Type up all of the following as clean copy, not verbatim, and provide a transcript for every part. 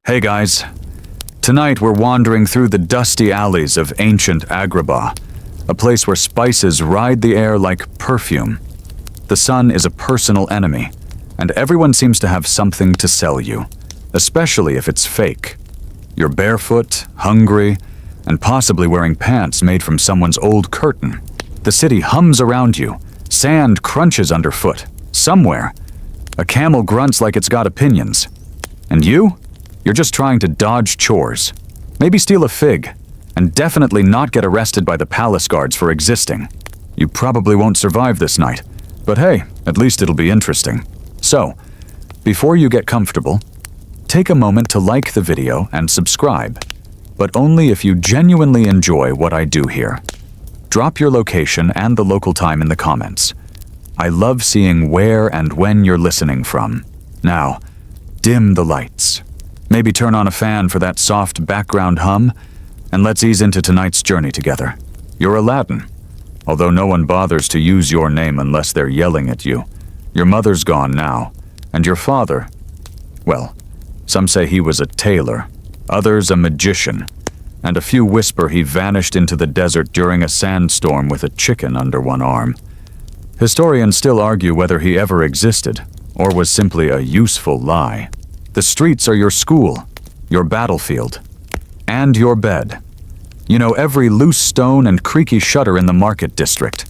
Hey guys, tonight we're wandering through the dusty alleys of ancient Agrabah, a place where spices ride the air like perfume. The sun is a personal enemy, and everyone seems to have something to sell you, especially if it's fake. You're barefoot, hungry, and possibly wearing pants made from someone's old curtain. The city hums around you, sand crunches underfoot. Somewhere, a camel grunts like it's got opinions. And you're just trying to dodge chores. Maybe steal a fig, and definitely not get arrested by the palace guards for existing. You probably won't survive this night, but hey, at least it'll be interesting. So, before you get comfortable, take a moment to like the video and subscribe, but only if you genuinely enjoy what I do here. Drop your location and the local time in the comments. I love seeing where and when you're listening from. Now, dim the lights. Maybe turn on a fan for that soft background hum, and let's ease into tonight's journey together. You're Aladdin, although no one bothers to use your name unless they're yelling at you. Your mother's gone now, and your father, well, some say he was a tailor, others a magician, and a few whisper he vanished into the desert during a sandstorm with a chicken under one arm. Historians still argue whether he ever existed, or was simply a useful lie. The streets are your school, your battlefield, and your bed. You know every loose stone and creaky shutter in the market district.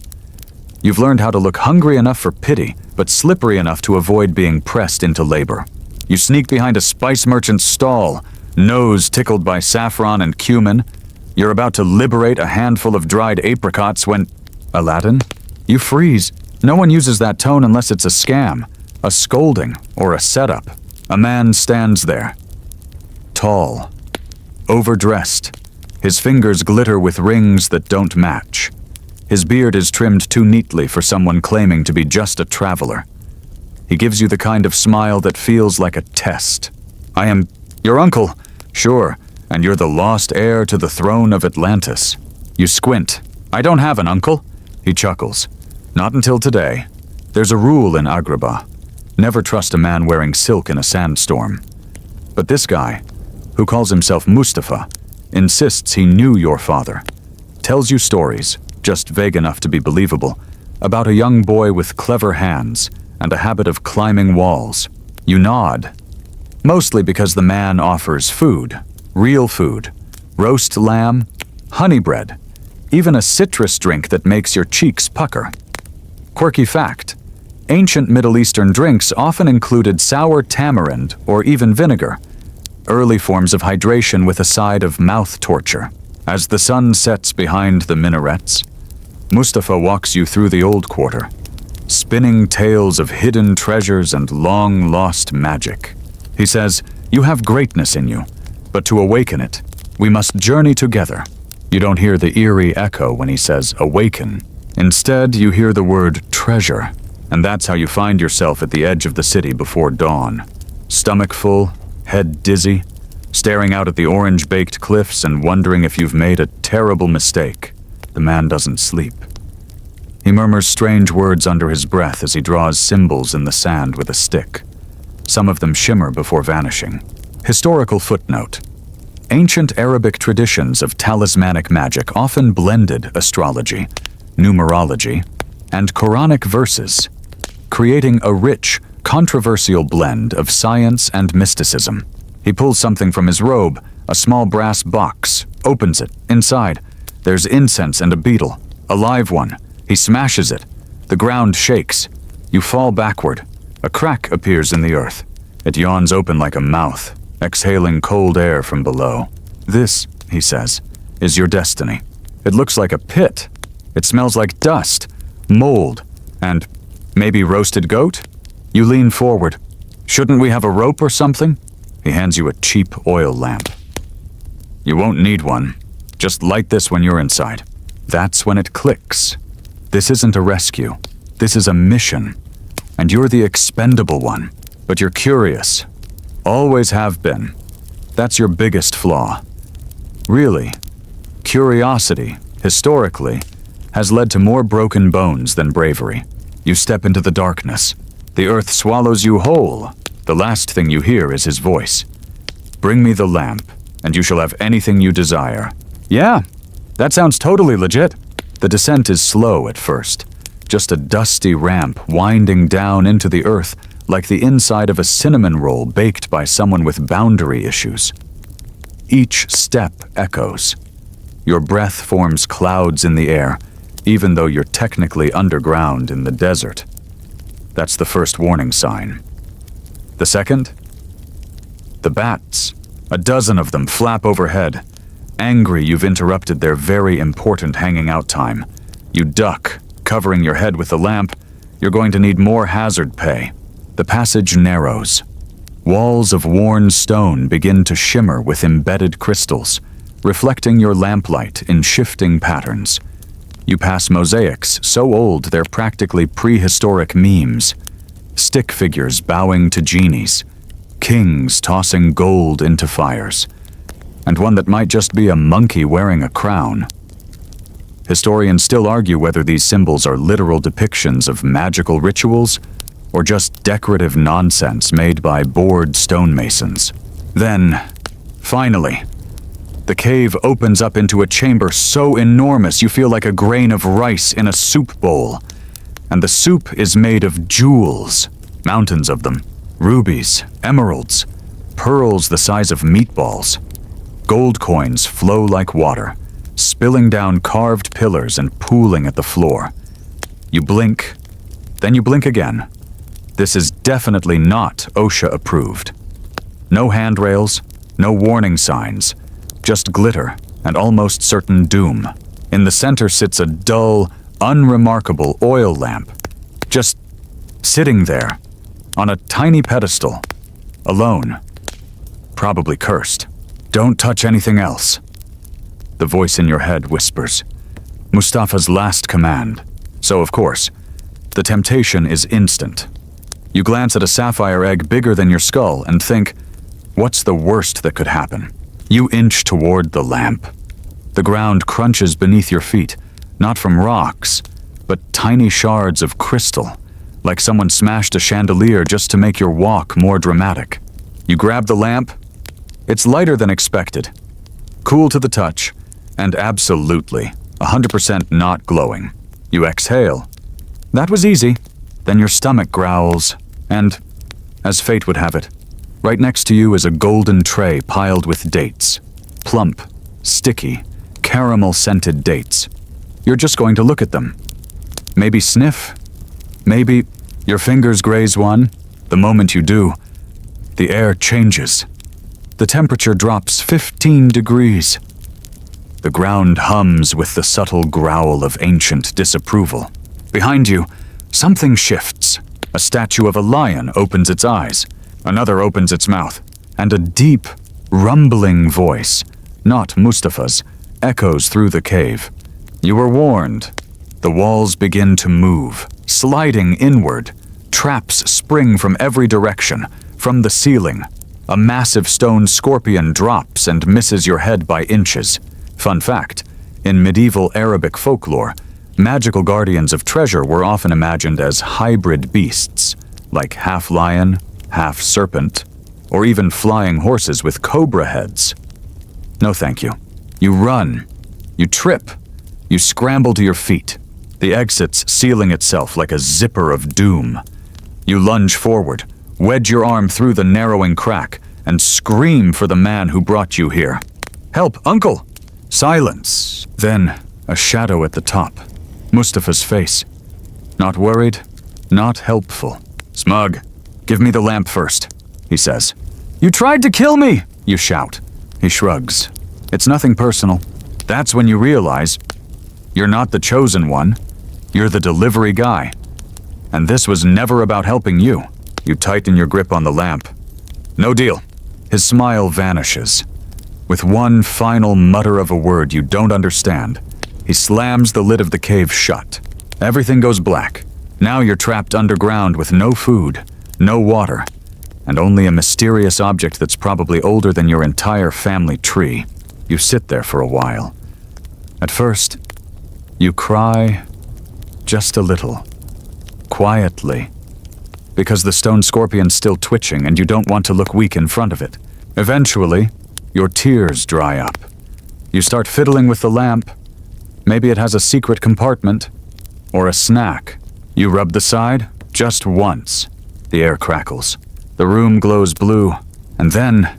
You've learned how to look hungry enough for pity, but slippery enough to avoid being pressed into labor. You sneak behind a spice merchant's stall, nose tickled by saffron and cumin. You're about to liberate a handful of dried apricots when... Aladdin? You freeze. No one uses that tone unless it's a scam, a scolding, or a setup. A man stands there. Tall. Overdressed. His fingers glitter with rings that don't match. His beard is trimmed too neatly for someone claiming to be just a traveler. He gives you the kind of smile that feels like a test. I am your uncle. Sure, and you're the lost heir to the throne of Atlantis. You squint. I don't have an uncle. He chuckles. Not until today. There's a rule in Agrabah. Never trust a man wearing silk in a sandstorm. But this guy, who calls himself Mustafa, insists he knew your father. Tells you stories, just vague enough to be believable, about a young boy with clever hands and a habit of climbing walls. You nod. Mostly because the man offers food, real food, roast lamb, honey bread, even a citrus drink that makes your cheeks pucker. Quirky fact, ancient Middle Eastern drinks often included sour tamarind or even vinegar, early forms of hydration with a side of mouth torture. As the sun sets behind the minarets, Mustafa walks you through the old quarter, spinning tales of hidden treasures and long-lost magic. He says, you have greatness in you, but to awaken it, we must journey together. You don't hear the eerie echo when he says awaken. Instead, you hear the word treasure, and that's how you find yourself at the edge of the city before dawn. Stomach full, head dizzy, staring out at the orange-baked cliffs and wondering if you've made a terrible mistake. The man doesn't sleep. He murmurs strange words under his breath as he draws symbols in the sand with a stick. Some of them shimmer before vanishing. Historical footnote. Ancient Arabic traditions of talismanic magic often blended astrology, numerology, and Quranic verses, creating a rich, controversial blend of science and mysticism. He pulls something from his robe, a small brass box, opens it. Inside, there's incense and a beetle, a live one. He smashes it. The ground shakes. You fall backward. A crack appears in the earth. It yawns open like a mouth, exhaling cold air from below. This, he says, is your destiny. It looks like a pit. It smells like dust, mold, and maybe roasted goat? You lean forward. Shouldn't we have a rope or something? He hands you a cheap oil lamp. You won't need one. Just light this when you're inside. That's when it clicks. This isn't a rescue. This is a mission. And you're the expendable one. But you're curious. Always have been. That's your biggest flaw. Really, curiosity, historically, has led to more broken bones than bravery. You step into the darkness. The earth swallows you whole. The last thing you hear is his voice. Bring me the lamp, and you shall have anything you desire. Yeah, that sounds totally legit. The descent is slow at first, just a dusty ramp winding down into the earth like the inside of a cinnamon roll baked by someone with boundary issues. Each step echoes. Your breath forms clouds in the air, even though you're technically underground in the desert. That's the first warning sign. The second? The bats. A dozen of them flap overhead. Angry you've interrupted their very important hanging out time. You duck, covering your head with the lamp. You're going to need more hazard pay. The passage narrows. Walls of worn stone begin to shimmer with embedded crystals, reflecting your lamplight in shifting patterns. You pass mosaics so old they're practically prehistoric memes. Stick figures bowing to genies. Kings tossing gold into fires. And one that might just be a monkey wearing a crown. Historians still argue whether these symbols are literal depictions of magical rituals or just decorative nonsense made by bored stonemasons. Then, finally, the cave opens up into a chamber so enormous you feel like a grain of rice in a soup bowl. And the soup is made of jewels, mountains of them, rubies, emeralds, pearls the size of meatballs. Gold coins flow like water, spilling down carved pillars and pooling at the floor. You blink, then you blink again. This is definitely not OSHA approved. No handrails, no warning signs, just glitter and almost certain doom. In the center sits a dull, unremarkable oil lamp, just sitting there, on a tiny pedestal, alone, probably cursed. Don't touch anything else. The voice in your head whispers. Mustafa's last command. So of course, the temptation is instant. You glance at a sapphire egg bigger than your skull and think, what's the worst that could happen? You inch toward the lamp. The ground crunches beneath your feet, not from rocks, but tiny shards of crystal, like someone smashed a chandelier just to make your walk more dramatic. You grab the lamp. It's lighter than expected, cool to the touch, and absolutely 100% not glowing. You exhale. That was easy. Then your stomach growls, and, as fate would have it, right next to you is a golden tray piled with dates. Plump, sticky, caramel-scented dates. You're just going to look at them. Maybe sniff. Maybe your fingers graze one. The moment you do, the air changes. The temperature drops 15 degrees. The ground hums with the subtle growl of ancient disapproval. Behind you, something shifts. A statue of a lion opens its eyes. Another opens its mouth. And a deep, rumbling voice, not Mustafa's, echoes through the cave. You were warned. The walls begin to move, sliding inward. Traps spring from every direction, from the ceiling. A massive stone scorpion drops and misses your head by inches. Fun fact, in medieval Arabic folklore, magical guardians of treasure were often imagined as hybrid beasts, like half lion, half serpent, or even flying horses with cobra heads. No thank you. You run. You trip. You scramble to your feet, the exit's sealing itself like a zipper of doom. You lunge forward, wedge your arm through the narrowing crack, and scream for the man who brought you here. Help, uncle! Silence. Then, a shadow at the top. Mustafa's face. Not worried, not helpful. Smug, give me the lamp first, he says. You tried to kill me, you shout. He shrugs. It's nothing personal. That's when you realize you're not the chosen one. You're the delivery guy. And this was never about helping you. You tighten your grip on the lamp. No deal. His smile vanishes. With one final mutter of a word you don't understand, he slams the lid of the cave shut. Everything goes black. Now you're trapped underground with no food, no water, and only a mysterious object that's probably older than your entire family tree. You sit there for a while. At first, you cry just a little, quietly, because the stone scorpion's still twitching and you don't want to look weak in front of it. Eventually, your tears dry up. You start fiddling with the lamp. Maybe it has a secret compartment. Or a snack. You rub the side just once. The air crackles. The room glows blue. And then,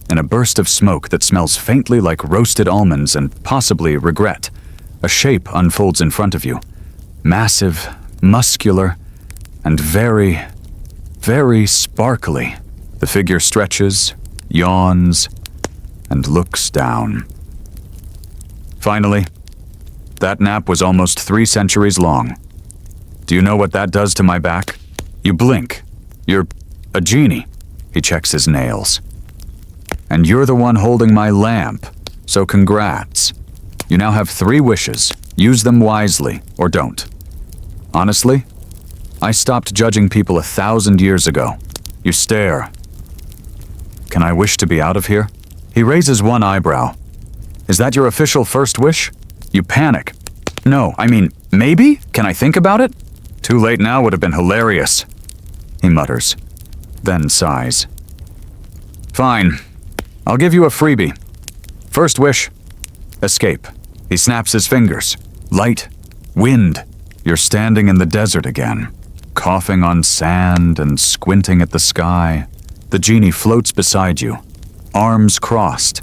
in a burst of smoke that smells faintly like roasted almonds and possibly regret, a shape unfolds in front of you. Massive, muscular, and very, very sparkly. The figure stretches, yawns, and looks down. Finally, that nap was almost 3 centuries long. Do you know what that does to my back? You blink. You're a genie. He checks his nails. And you're the one holding my lamp, so congrats. You now have 3 wishes. Use them wisely, or don't. Honestly, I stopped judging people 1,000 years ago. You stare. Can I wish to be out of here? He raises one eyebrow. Is that your official first wish? You panic. No, I mean, maybe? Can I think about it? Too late now would have been hilarious. He mutters, then sighs. Fine. I'll give you a freebie. First wish, escape. He snaps his fingers. Light, wind. You're standing in the desert again, coughing on sand and squinting at the sky. The genie floats beside you, arms crossed.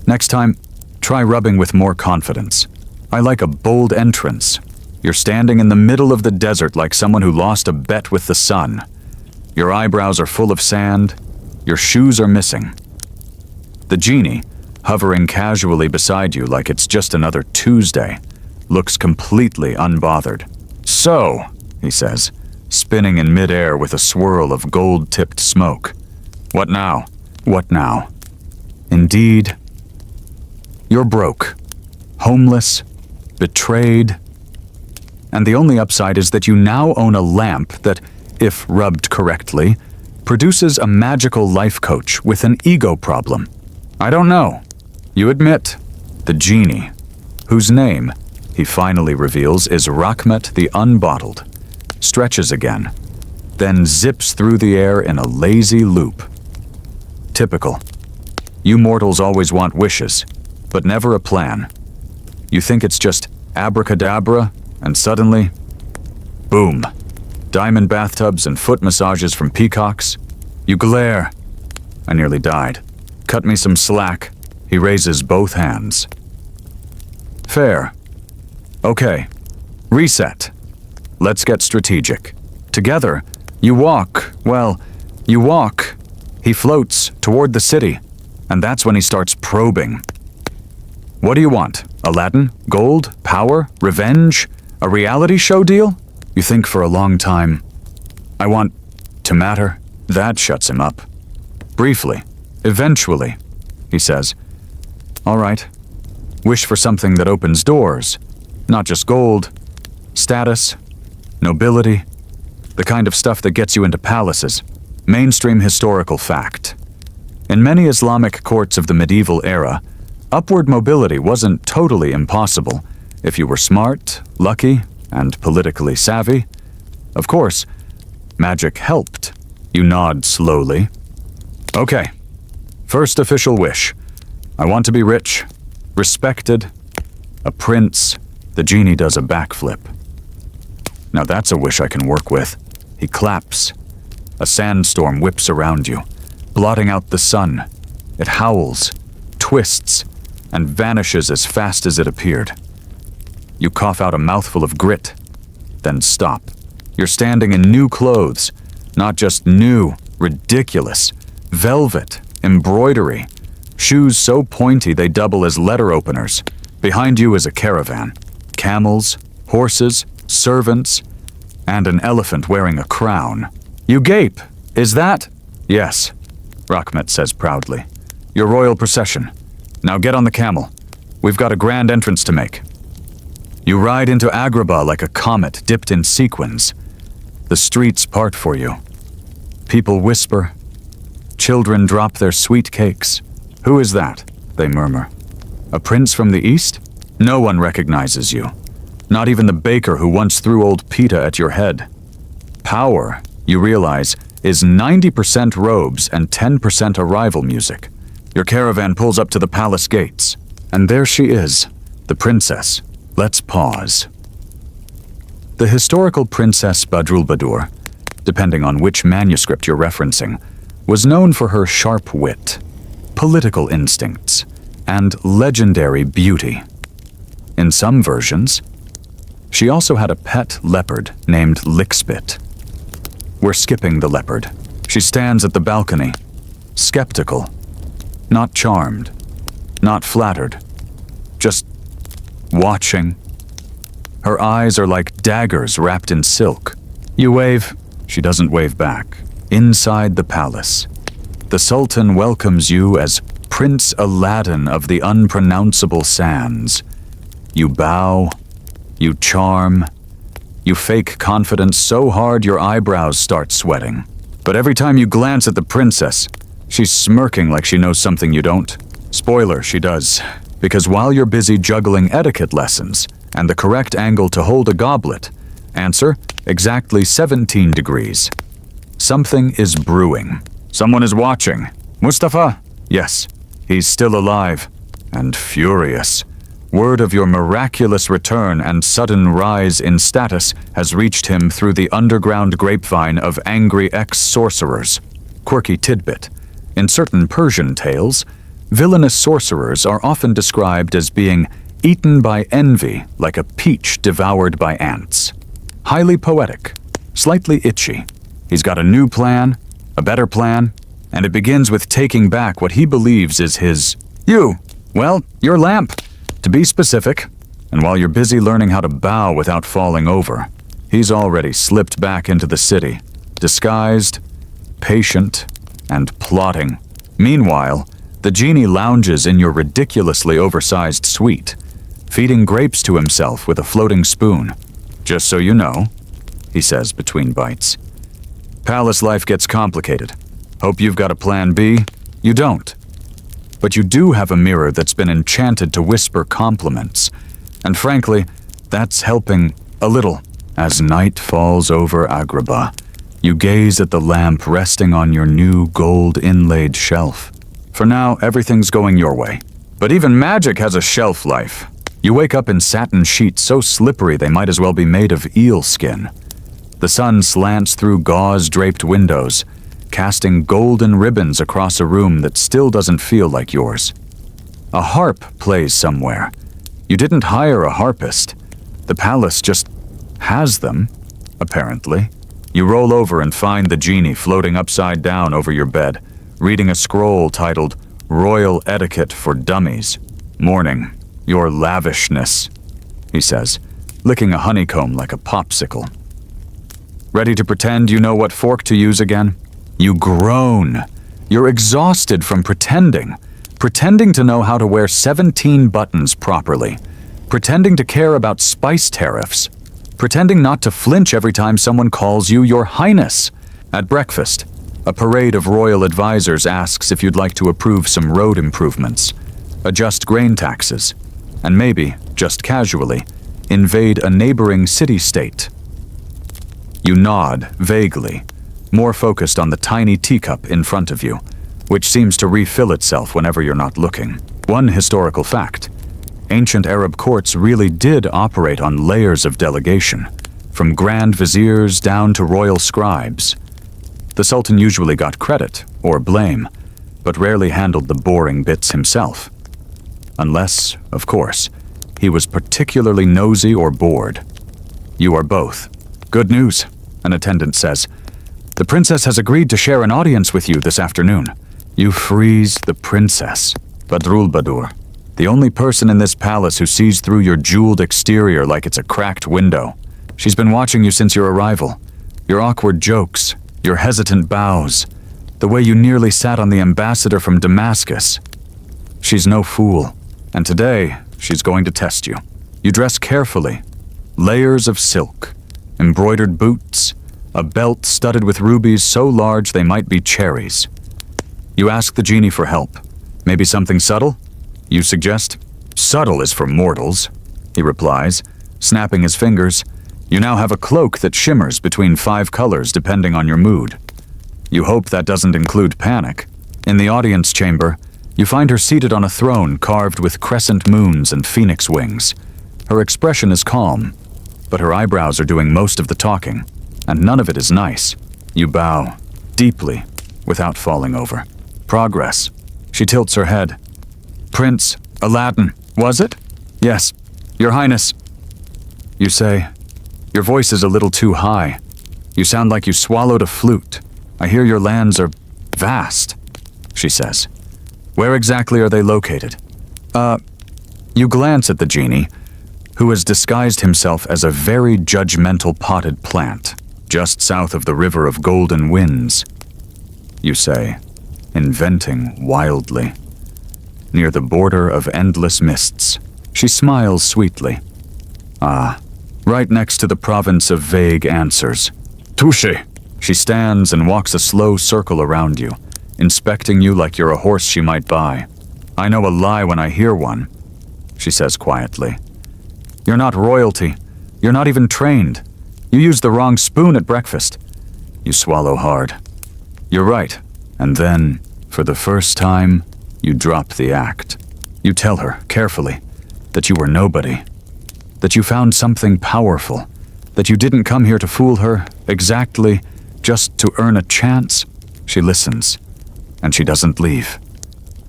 Next time, try rubbing with more confidence. I like a bold entrance. You're standing in the middle of the desert like someone who lost a bet with the sun. Your eyebrows are full of sand. Your shoes are missing. The genie, hovering casually beside you like it's just another Tuesday, looks completely unbothered. So, he says, spinning in midair with a swirl of gold-tipped smoke. What now? What now? Indeed, you're broke, homeless, betrayed, and the only upside is that you now own a lamp that, if rubbed correctly, produces a magical life coach with an ego problem. I don't know. You admit, the genie, whose name, he finally reveals, is Rachmet the Unbottled, stretches again, then zips through the air in a lazy loop. Typical. You mortals always want wishes, but never a plan. You think it's just abracadabra, and suddenly, boom. Diamond bathtubs and foot massages from peacocks. You glare. I nearly died. Cut me some slack. He raises both hands. Fair. Okay. Reset. Let's get strategic. Together, you walk. He floats toward the city, and that's when he starts probing. What do you want? Aladdin? Gold? Power? Revenge? A reality show deal? You think for a long time. I want to matter. That shuts him up. Briefly. Eventually, he says. All right. Wish for something that opens doors. Not just gold. Status. Nobility. The kind of stuff that gets you into palaces. Mainstream historical fact. In many Islamic courts of the medieval era, upward mobility wasn't totally impossible if you were smart, lucky, and politically savvy. Of course, magic helped. You nod slowly. Okay. First official wish. I want to be rich, respected, a prince. The genie does a backflip. Now that's a wish I can work with. He claps. A sandstorm whips around you, blotting out the sun. It howls, twists, and vanishes as fast as it appeared. You cough out a mouthful of grit, then stop. You're standing in new clothes, not just new, ridiculous, velvet, embroidery, shoes so pointy they double as letter openers. Behind you is a caravan, camels, horses, servants, and an elephant wearing a crown. You gape. Is that? Yes, Rachmet says proudly. Your royal procession. Now get on the camel. We've got a grand entrance to make. You ride into Agrabah like a comet dipped in sequins. The streets part for you. People whisper. Children drop their sweet cakes. Who is that? They murmur. A prince from the east? No one recognizes you. Not even the baker who once threw old pita at your head. Power, you realize, is 90% robes and 10% arrival music. Your caravan pulls up to the palace gates, and there she is, the princess. Let's pause. The historical Princess Badroulbadour, depending on which manuscript you're referencing, was known for her sharp wit, political instincts, and legendary beauty. In some versions, she also had a pet leopard named Lickspit. We're skipping the leopard. She stands at the balcony, skeptical, not charmed, not flattered, just watching. Her eyes are like daggers wrapped in silk. You wave, she doesn't wave back. Inside the palace, the Sultan welcomes you as Prince Aladdin of the unpronounceable sands. You bow, you charm, you fake confidence so hard your eyebrows start sweating. But every time you glance at the princess, she's smirking like she knows something you don't. Spoiler, she does. Because while you're busy juggling etiquette lessons and the correct angle to hold a goblet, answer, exactly 17 degrees. Something is brewing. Someone is watching. Mustafa? Yes, he's still alive and furious. Word of your miraculous return and sudden rise in status has reached him through the underground grapevine of angry ex-sorcerers. Quirky tidbit. In certain Persian tales, villainous sorcerers are often described as being eaten by envy like a peach devoured by ants. Highly poetic, slightly itchy. He's got a new plan, a better plan, and it begins with taking back what he believes is his... your lamp, to be specific. And while you're busy learning how to bow without falling over, he's already slipped back into the city, disguised, patient, and plotting. Meanwhile, the genie lounges in your ridiculously oversized suite, feeding grapes to himself with a floating spoon. Just so you know, he says between bites. Palace life gets complicated. Hope you've got a plan B? You don't. But you do have a mirror that's been enchanted to whisper compliments. And frankly, that's helping a little. As night falls over Agrabah, you gaze at the lamp resting on your new gold-inlaid shelf. For now, everything's going your way. But even magic has a shelf life. You wake up in satin sheets so slippery they might as well be made of eel skin. The sun slants through gauze-draped windows, casting golden ribbons across a room that still doesn't feel like yours. A harp plays somewhere. You didn't hire a harpist. The palace just has them, apparently. You roll over and find the genie floating upside down over your bed, reading a scroll titled Royal Etiquette for Dummies. Morning, your lavishness, he says, licking a honeycomb like a popsicle. Ready to pretend you know what fork to use again? You groan. You're exhausted from pretending to know how to wear 17 buttons properly, pretending to care about spice tariffs, pretending not to flinch every time someone calls you Your Highness. At breakfast, a parade of royal advisors asks if you'd like to approve some road improvements, adjust grain taxes, and maybe, just casually, invade a neighboring city-state. You nod vaguely, more focused on the tiny teacup in front of you, which seems to refill itself whenever you're not looking. One historical fact: ancient Arab courts really did operate on layers of delegation, from grand viziers down to royal scribes. The Sultan usually got credit, or blame, but rarely handled the boring bits himself. Unless, of course, he was particularly nosy or bored. You are both. Good news, an attendant says. The princess has agreed to share an audience with you this afternoon. You freeze the princess, Badroulbadour, the only person in this palace who sees through your jeweled exterior like it's a cracked window. She's been watching you since your arrival. Your awkward jokes, your hesitant bows, the way you nearly sat on the ambassador from Damascus. She's no fool, and today she's going to test you. You dress carefully. Layers of silk, embroidered boots, a belt studded with rubies so large they might be cherries. You ask the genie for help. Maybe something subtle? You suggest. Subtle is for mortals, he replies, snapping his fingers. You now have a cloak that shimmers between 5 colors depending on your mood. You hope that doesn't include panic. In the audience chamber, you find her seated on a throne carved with crescent moons and phoenix wings. Her expression is calm, but her eyebrows are doing most of the talking, and none of it is nice. You bow, deeply, without falling over. Progress. She tilts her head. Prince Aladdin, was it? Yes, Your Highness. You say, your voice is a little too high. You sound like you swallowed a flute. I hear your lands are vast, she says. Where exactly are they located? You glance at the genie, who has disguised himself as a very judgmental potted plant, just south of the River of Golden Winds. You say, inventing wildly. Near the border of endless mists. She smiles sweetly. Ah, right next to the province of vague answers. Touché! She stands and walks a slow circle around you, inspecting you like you're a horse she might buy. I know a lie when I hear one, she says quietly. You're not royalty. You're not even trained. You used the wrong spoon at breakfast. You swallow hard. You're right. And then, for the first time, you drop the act. You tell her, carefully, that you were nobody. That you found something powerful. That you didn't come here to fool her, exactly, just to earn a chance. She listens, and she doesn't leave.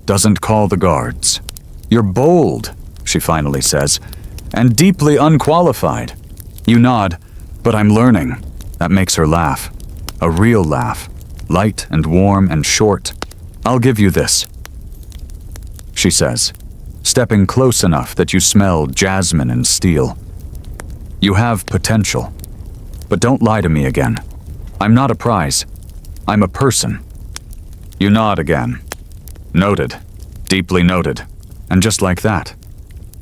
Doesn't call the guards. You're bold, she finally says, and deeply unqualified. You nod, but I'm learning. That makes her laugh. A real laugh. Light and warm and short. I'll give you this, she says, stepping close enough that you smell jasmine and steel. You have potential. But don't lie to me again. I'm not a prize. I'm a person. You nod again. Noted. Deeply noted. And just like that,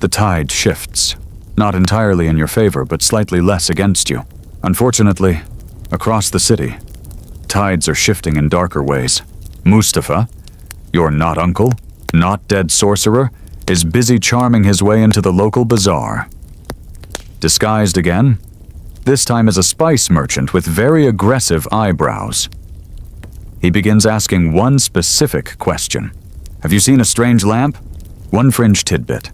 the tide shifts. Not entirely in your favor, but slightly less against you. Unfortunately, across the city, tides are shifting in darker ways. Mustafa, your not uncle, not dead sorcerer, is busy charming his way into the local bazaar. Disguised again, this time as a spice merchant with very aggressive eyebrows. He begins asking one specific question. Have you seen a strange lamp? One fringe tidbit.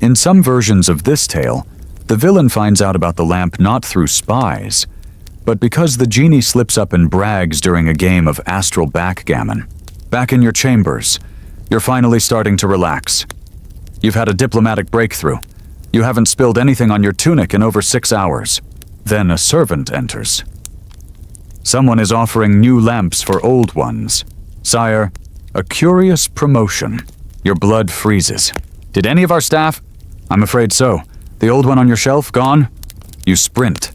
In some versions of this tale, the villain finds out about the lamp not through spies, but because the genie slips up and brags during a game of astral backgammon. Back in your chambers, you're finally starting to relax. You've had a diplomatic breakthrough. You haven't spilled anything on your tunic in over 6 hours. Then a servant enters. Someone is offering new lamps for old ones. Sire, a curious promotion. Your blood freezes. Did any of our staff? I'm afraid so. The old one on your shelf, gone? You sprint.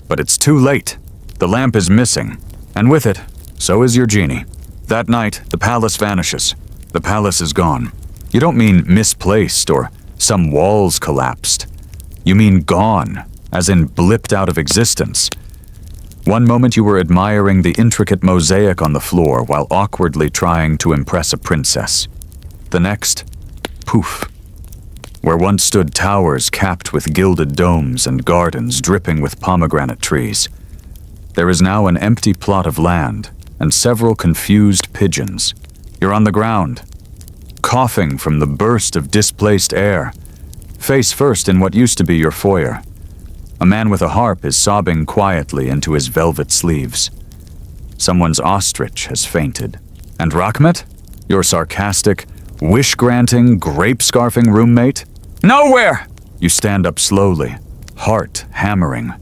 But it's too late. The lamp is missing. And with it, so is your genie. That night, the palace vanishes. The palace is gone. You don't mean misplaced or some walls collapsed. You mean gone, as in blipped out of existence. One moment you were admiring the intricate mosaic on the floor while awkwardly trying to impress a princess. The next, poof. Where once stood towers capped with gilded domes and gardens dripping with pomegranate trees, there is now an empty plot of land and several confused pigeons. You're on the ground, coughing from the burst of displaced air, face first in what used to be your foyer. A man with a harp is sobbing quietly into his velvet sleeves. Someone's ostrich has fainted. And Rachmet, your sarcastic, wish-granting, grape-scarfing roommate? Nowhere! You stand up slowly, heart hammering.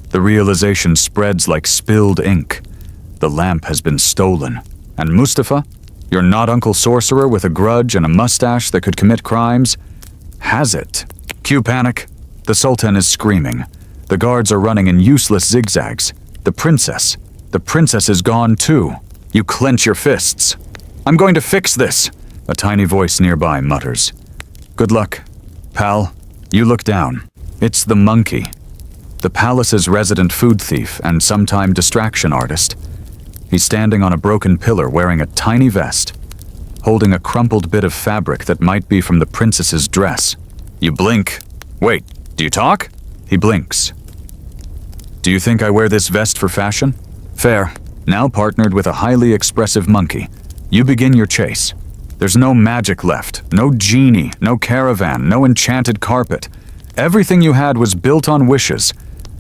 The realization spreads like spilled ink. The lamp has been stolen. And Mustafa, your not-uncle sorcerer with a grudge and a mustache that could commit crimes, has it. Cue panic. The Sultan is screaming. The guards are running in useless zigzags. The princess is gone too. You clench your fists. I'm going to fix this, a tiny voice nearby mutters. Good luck, pal. You look down. It's the monkey, the palace's resident food thief and sometime distraction artist. He's standing on a broken pillar wearing a tiny vest, holding a crumpled bit of fabric that might be from the princess's dress. You blink. Wait, do you talk? He blinks. Do you think I wear this vest for fashion? Fair. Now partnered with a highly expressive monkey, you begin your chase. There's no magic left, no genie, no caravan, no enchanted carpet. Everything you had was built on wishes,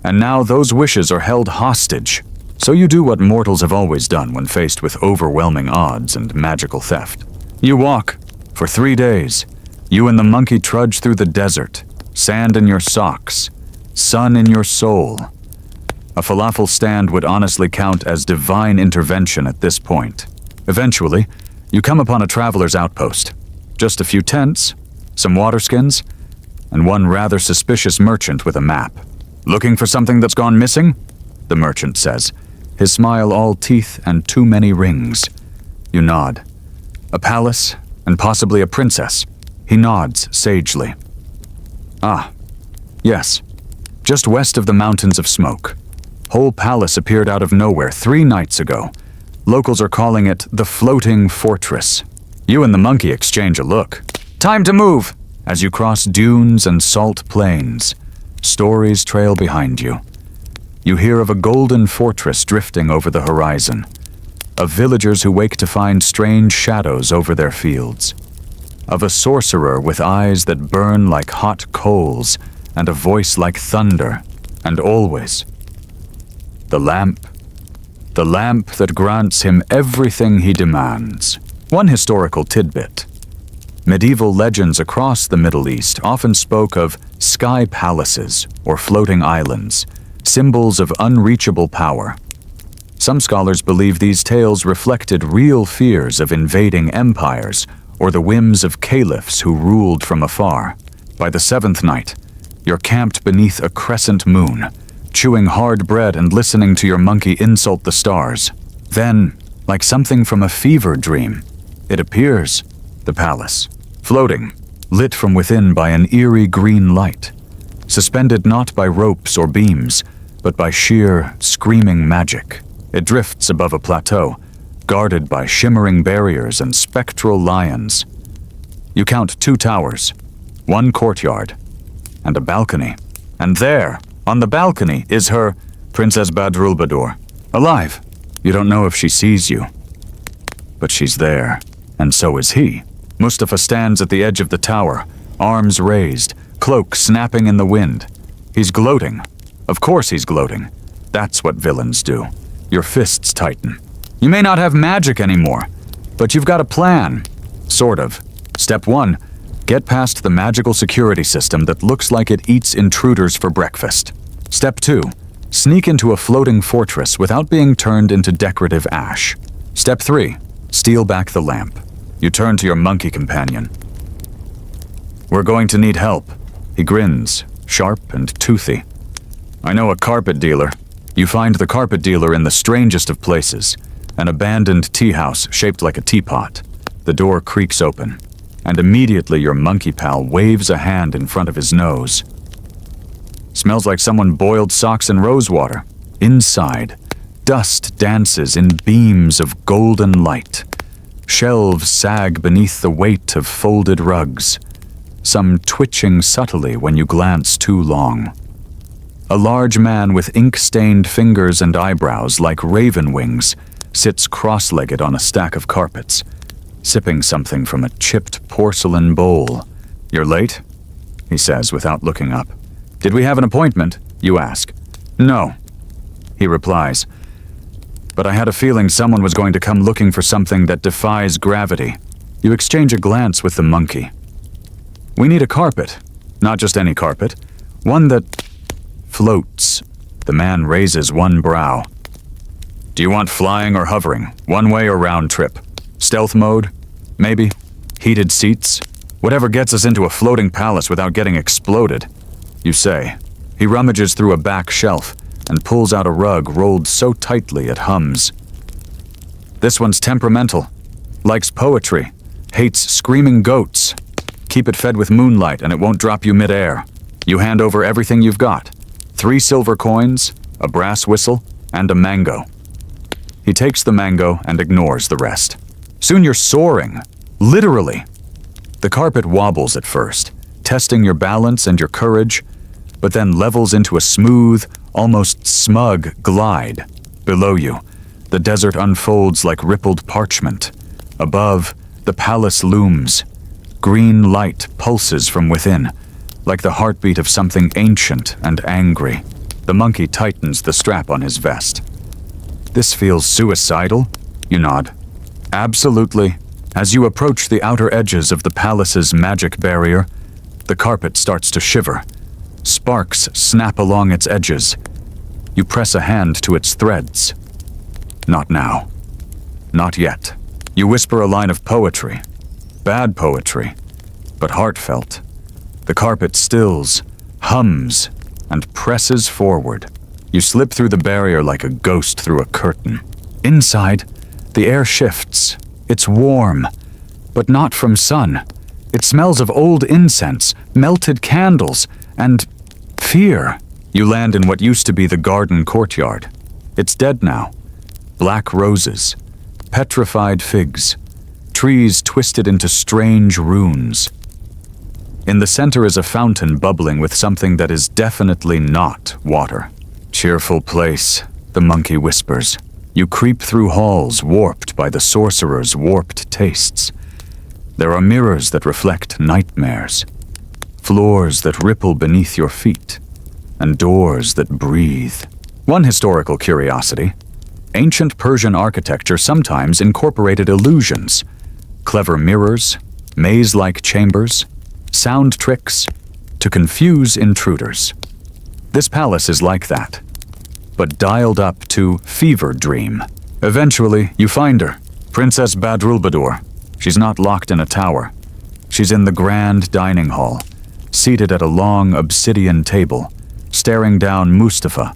and now those wishes are held hostage. So you do what mortals have always done when faced with overwhelming odds and magical theft. You walk. For 3 days, you and the monkey trudge through the desert, sand in your socks, sun in your soul. A falafel stand would honestly count as divine intervention at this point. Eventually, you come upon a traveler's outpost. Just a few tents, some water skins, and one rather suspicious merchant with a map. "Looking for something that's gone missing?" the merchant says, his smile all teeth and too many rings. You nod. "A palace, and possibly a princess." He nods sagely. "Ah, yes. Just west of the mountains of smoke. Whole palace appeared out of nowhere 3 nights ago. Locals are calling it the Floating Fortress." You and the monkey exchange a look. "Time to move!" As you cross dunes and salt plains, stories trail behind you. You hear of a golden fortress drifting over the horizon, of villagers who wake to find strange shadows over their fields, of a sorcerer with eyes that burn like hot coals and a voice like thunder, and always the lamp that grants him everything he demands. One historical tidbit. Medieval legends across the Middle East often spoke of sky palaces or floating islands, symbols of unreachable power. Some scholars believe these tales reflected real fears of invading empires or the whims of caliphs who ruled from afar. By the 7th night, you're camped beneath a crescent moon, chewing hard bread and listening to your monkey insult the stars. Then, like something from a fever dream, it appears, the palace, floating, lit from within by an eerie green light, suspended not by ropes or beams, but by sheer, screaming magic. It drifts above a plateau, guarded by shimmering barriers and spectral lions. You count 2 towers, 1 courtyard, and a balcony. And there, on the balcony, is her, Princess Badrulbadour, alive. You don't know if she sees you, but she's there, and so is he. Mustafa stands at the edge of the tower, arms raised, cloak snapping in the wind. He's gloating. Of course he's gloating. That's what villains do. Your fists tighten. You may not have magic anymore, but you've got a plan. Sort of. Step 1, get past the magical security system that looks like it eats intruders for breakfast. Step 2, sneak into a floating fortress without being turned into decorative ash. Step 3, steal back the lamp. You turn to your monkey companion. "We're going to need help." He grins, sharp and toothy. "I know a carpet dealer." You find the carpet dealer in the strangest of places, an abandoned tea house shaped like a teapot. The door creaks open, and immediately your monkey pal waves a hand in front of his nose. Smells like someone boiled socks in rose water. Inside, dust dances in beams of golden light. Shelves sag beneath the weight of folded rugs, some twitching subtly when you glance too long. A large man with ink-stained fingers and eyebrows like raven wings sits cross-legged on a stack of carpets, sipping something from a chipped porcelain bowl. "You're late?" he says without looking up. "Did we have an appointment?" you ask. "No," he replies. "But I had a feeling someone was going to come looking for something that defies gravity." You exchange a glance with the monkey. "We need a carpet. Not just any carpet. One that floats." The man raises one brow. "Do you want flying or hovering? One way or round trip? Stealth mode? Maybe? Heated seats? Whatever gets us into a floating palace without getting exploded," you say. He rummages through a back shelf and pulls out a rug rolled so tightly it hums. "This one's temperamental. Likes poetry. Hates screaming goats. Keep it fed with moonlight and it won't drop you mid-air." You hand over everything you've got. 3 silver coins, a brass whistle, and a mango. He takes the mango and ignores the rest. Soon you're soaring. Literally. The carpet wobbles at first, testing your balance and your courage, but then levels into a smooth, almost smug glide. Below you, The desert unfolds like rippled parchment. Above, the palace looms. Green light pulses from within, like the heartbeat of something ancient and angry. The monkey tightens the strap on his vest. This feels suicidal? You nod. Absolutely. As you approach the outer edges of the palace's magic barrier, the carpet starts to shiver. Sparks snap along its edges. You press a hand to its threads. Not now. Not yet. You whisper a line of poetry. Bad poetry, but heartfelt. The carpet stills, hums, and presses forward. You slip through the barrier like a ghost through a curtain. Inside, the air shifts. It's warm, but not from sun. It smells of old incense, melted candles, and fear. You land in what used to be the garden courtyard. It's dead now. Black roses, petrified figs, trees twisted into strange runes. In the center is a fountain bubbling with something that is definitely not water. Cheerful place, the monkey whispers. You creep through halls warped by the sorcerer's warped tastes. There are mirrors that reflect nightmares, floors that ripple beneath your feet, and doors that breathe. One historical curiosity: ancient Persian architecture sometimes incorporated illusions, clever mirrors, maze-like chambers, sound tricks to confuse intruders. This palace is like that, but dialed up to fever dream. Eventually, you find her, Princess Badrulbadur. She's not locked in a tower. She's in the grand dining hall, seated at a long obsidian table, staring down Mustafa,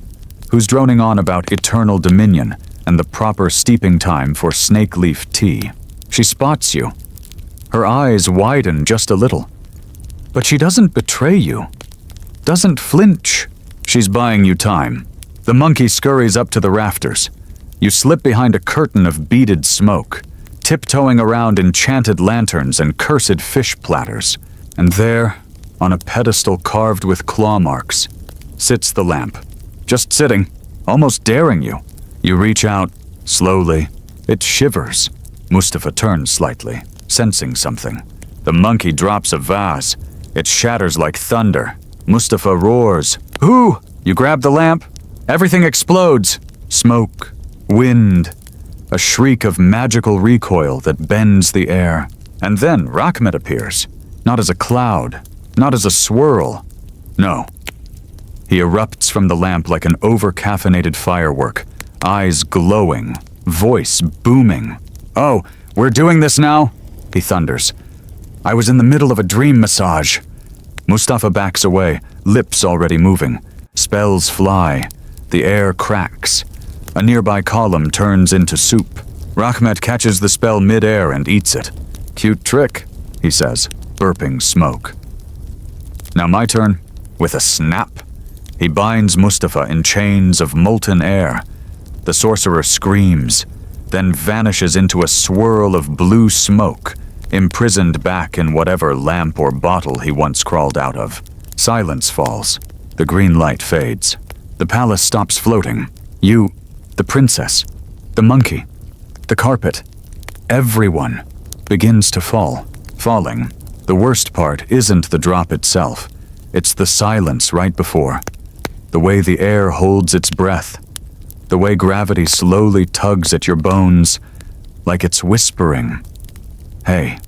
who's droning on about eternal dominion and the proper steeping time for snake leaf tea. She spots you. Her eyes widen just a little. But she doesn't betray you, doesn't flinch. She's buying you time. The monkey scurries up to the rafters. You slip behind a curtain of beaded smoke, tiptoeing around enchanted lanterns and cursed fish platters. And there, on a pedestal carved with claw marks, sits the lamp. Just sitting, almost daring you. You reach out, slowly. It shivers. Mustafa turns slightly, sensing something. The monkey drops a vase. It shatters like thunder. Mustafa roars. "Who?" You grab the lamp. Everything explodes. Smoke, wind, a shriek of magical recoil that bends the air. And then Rahmet appears. Not as a cloud, not as a swirl. No. He erupts from the lamp like an over-caffeinated firework, eyes glowing, voice booming. "Oh, we're doing this now?" he thunders. "I was in the middle of a dream massage." Mustafa backs away, lips already moving. Spells fly. The air cracks. A nearby column turns into soup. Rahmet catches the spell mid-air and eats it. "Cute trick," he says, burping smoke. Now my turn. With a snap, he binds Mustafa in chains of molten air. The sorcerer screams, then vanishes into a swirl of blue smoke, imprisoned back in whatever lamp or bottle he once crawled out of. Silence falls. The green light fades. The palace stops floating. You, the princess, the monkey, the carpet, everyone begins to fall. Falling. The worst part isn't the drop itself. It's the silence right before. The way the air holds its breath. The way gravity slowly tugs at your bones, like it's whispering. "Hey,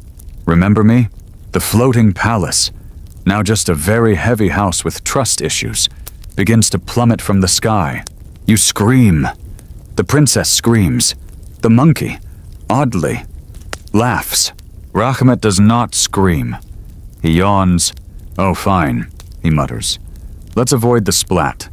remember me? The floating palace, now just a very heavy house with trust issues, begins to plummet from the sky. You scream. The princess screams. The monkey, oddly, laughs. Rahmet does not scream. He yawns. "Oh, fine," he mutters. "Let's avoid the splat."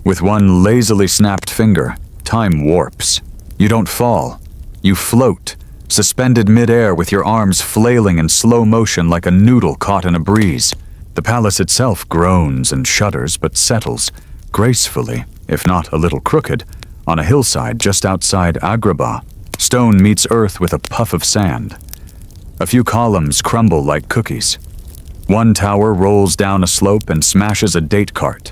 With one lazily snapped finger, time warps. You don't fall. You float, suspended mid-air with your arms flailing in slow motion like a noodle caught in a breeze. The palace itself groans and shudders but settles, gracefully, if not a little crooked, on a hillside just outside Agrabah. Stone meets earth with a puff of sand. A few columns crumble like cookies. One tower rolls down a slope and smashes a date cart.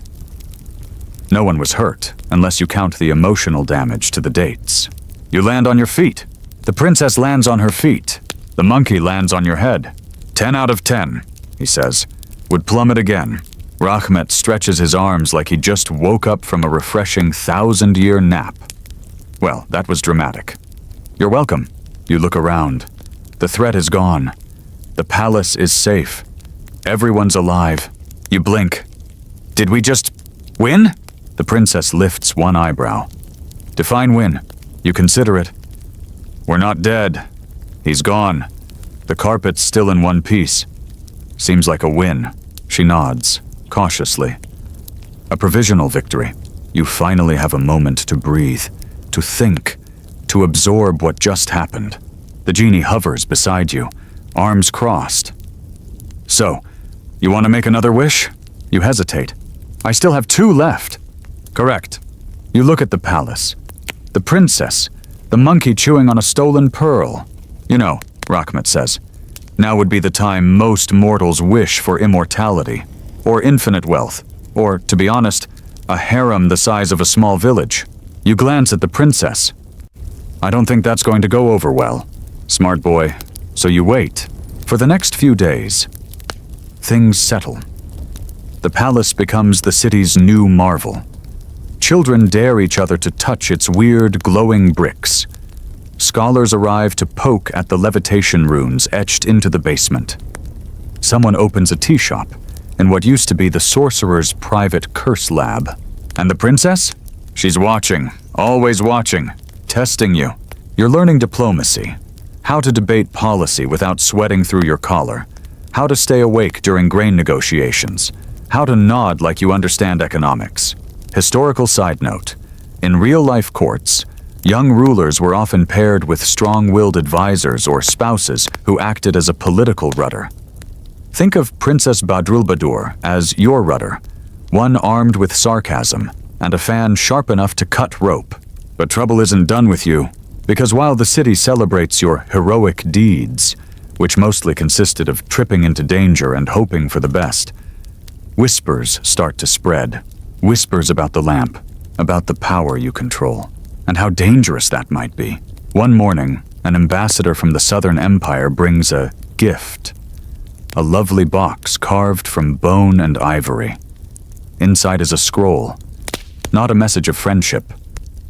No one was hurt, unless you count the emotional damage to the dates. You land on your feet. The princess lands on her feet. The monkey lands on your head. 10 out of 10, he says. Would plummet again. Rahmet stretches his arms like he just woke up from a refreshing 1,000-year nap. Well, that was dramatic. You're welcome. You look around. The threat is gone. The palace is safe. Everyone's alive. You blink. Did we just win? The princess lifts one eyebrow. Define win. You consider it. We're not dead. He's gone. The carpet's still in one piece. Seems like a win. She nods, cautiously. A provisional victory. You finally have a moment to breathe, to think, to absorb what just happened. The genie hovers beside you, arms crossed. So, you want to make another wish? You hesitate. I still have 2 left. Correct. You look at the palace. The princess, the monkey chewing on a stolen pearl. You know, Rahmet says, now would be the time most mortals wish for immortality, or infinite wealth, or, to be honest, a harem the size of a small village. You glance at the princess. I don't think that's going to go over well. Smart boy. So you wait. For the next few days, things settle. The palace becomes the city's new marvel. Children dare each other to touch its weird, glowing bricks. Scholars arrive to poke at the levitation runes etched into the basement. Someone opens a tea shop in what used to be the sorcerer's private curse lab. And the princess? She's watching, always watching, testing you. You're learning diplomacy, how to debate policy without sweating through your collar, how to stay awake during grain negotiations, how to nod like you understand economics. Historical side note, in real-life courts, young rulers were often paired with strong-willed advisors or spouses who acted as a political rudder. Think of Princess Badrulbadur as your rudder, one armed with sarcasm and a fan sharp enough to cut rope. But trouble isn't done with you, because while the city celebrates your heroic deeds, which mostly consisted of tripping into danger and hoping for the best, whispers start to spread. Whispers about the lamp, about the power you control, and how dangerous that might be. One morning, an ambassador from the Southern Empire brings a gift. A lovely box carved from bone and ivory. Inside is a scroll. Not a message of friendship,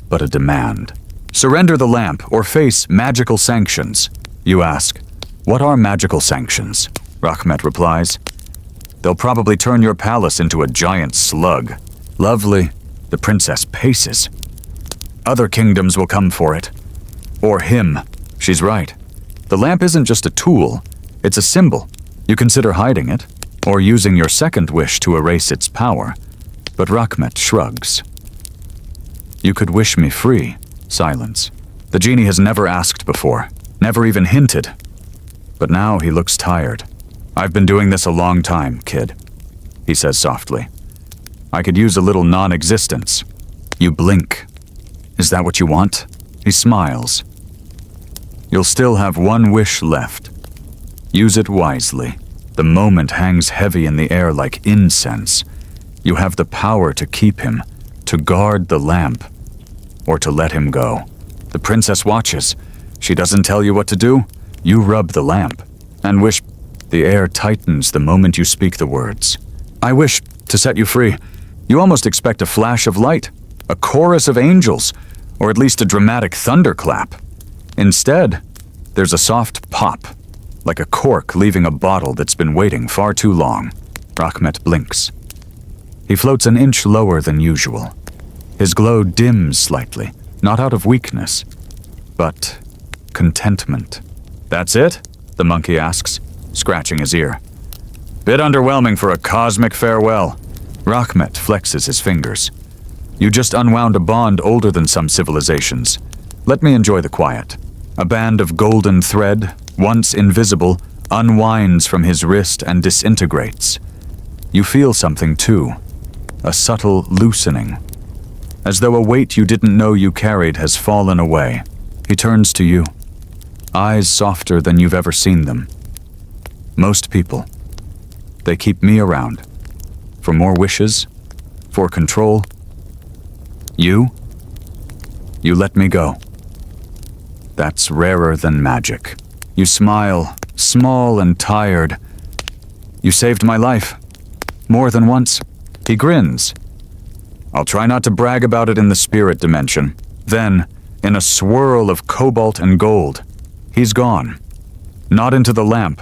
but a demand. Surrender the lamp or face magical sanctions. You ask, what are magical sanctions? Rahmet replies, they'll probably turn your palace into a giant slug. Lovely, the princess paces. Other kingdoms will come for it. Or him. She's right. The lamp isn't just a tool, it's a symbol. You consider hiding it, or using your second wish to erase its power. But Rahmet shrugs. You could wish me free. Silence. The genie has never asked before, never even hinted. But now he looks tired. I've been doing this a long time, kid, he says softly. I could use a little non-existence. You blink. Is that what you want? He smiles. You'll still have one wish left. Use it wisely. The moment hangs heavy in the air like incense. You have the power to keep him, to guard the lamp, or to let him go. The princess watches. She doesn't tell you what to do. You rub the lamp, and wish. The air tightens the moment you speak the words. I wish to set you free. You almost expect a flash of light, a chorus of angels, or at least a dramatic thunderclap. Instead, there's a soft pop, like a cork leaving a bottle that's been waiting far too long. Rahmet blinks. He floats an inch lower than usual. His glow dims slightly, not out of weakness, but contentment. That's it? The monkey asks, scratching his ear. Bit underwhelming for a cosmic farewell. Rahmet flexes his fingers. You just unwound a bond older than some civilizations. Let me enjoy the quiet. A band of golden thread, once invisible, unwinds from his wrist and disintegrates. You feel something too. A subtle loosening. As though a weight you didn't know you carried has fallen away. He turns to you. Eyes softer than you've ever seen them. Most people. They keep me around. For more wishes? For control? You let me go. That's rarer than magic. You smile, small and tired. You saved my life. More than once. He grins. I'll try not to brag about it in the spirit dimension. Then, in a swirl of cobalt and gold, he's gone. Not into the lamp,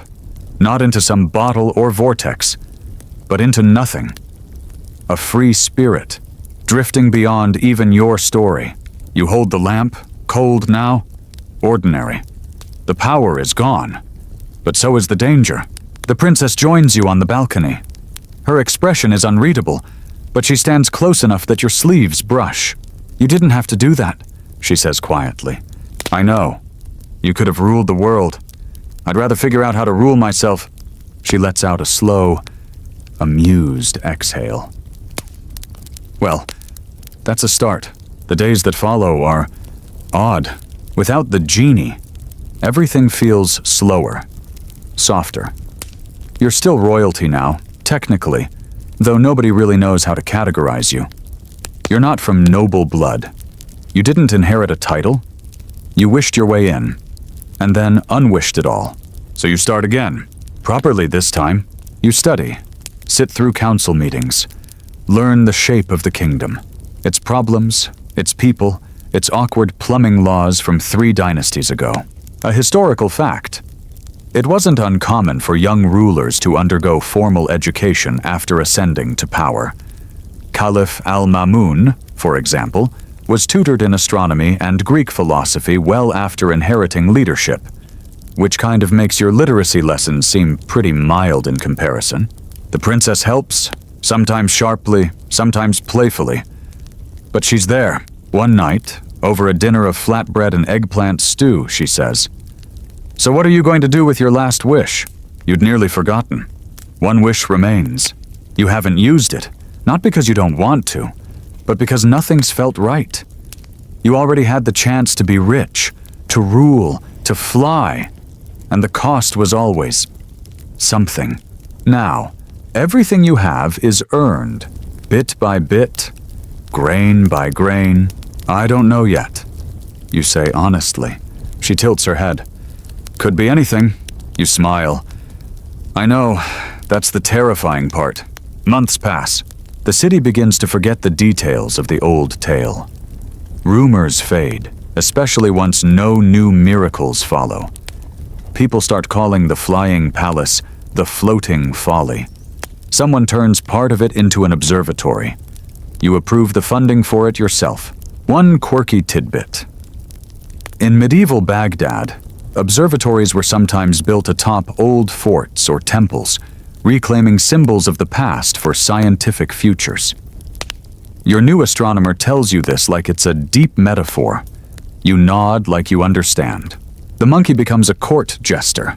not into some bottle or vortex, but into nothing. A free spirit, drifting beyond even your story. You hold the lamp, cold now, ordinary. The power is gone, but so is the danger. The princess joins you on the balcony. Her expression is unreadable, but she stands close enough that your sleeves brush. You didn't have to do that, she says quietly. I know. You could have ruled the world. I'd rather figure out how to rule myself. She lets out a slow, amused exhale. Well, that's a start. The days that follow are odd. Without the genie, everything feels slower, softer. You're still royalty now, technically, though nobody really knows how to categorize you. You're not from noble blood. You didn't inherit a title. You wished your way in, and then unwished it all. So you start again. Properly this time. You study, sit through council meetings, learn the shape of the kingdom, its problems, its people, its awkward plumbing laws from 3 dynasties ago. A historical fact. It wasn't uncommon for young rulers to undergo formal education after ascending to power. Caliph al-Ma'mun, for example, was tutored in astronomy and Greek philosophy well after inheriting leadership, which kind of makes your literacy lessons seem pretty mild in comparison. The princess helps, sometimes sharply, sometimes playfully. But she's there. One night, over a dinner of flatbread and eggplant stew, she says, "So what are you going to do with your last wish? You'd nearly forgotten. One wish remains. You haven't used it, not because you don't want to, but because nothing's felt right. You already had the chance to be rich, to rule, to fly, and the cost was always something. Now, everything you have is earned, bit by bit, grain by grain. I don't know yet," you say honestly. She tilts her head. "Could be anything." You smile. "I know, that's the terrifying part." Months pass. The city begins to forget the details of the old tale. Rumors fade, especially once no new miracles follow. People start calling the flying palace the floating folly. Someone turns part of it into an observatory. You approve the funding for it yourself. One quirky tidbit. In medieval Baghdad, observatories were sometimes built atop old forts or temples, reclaiming symbols of the past for scientific futures. Your new astronomer tells you this like it's a deep metaphor. You nod like you understand. The monkey becomes a court jester.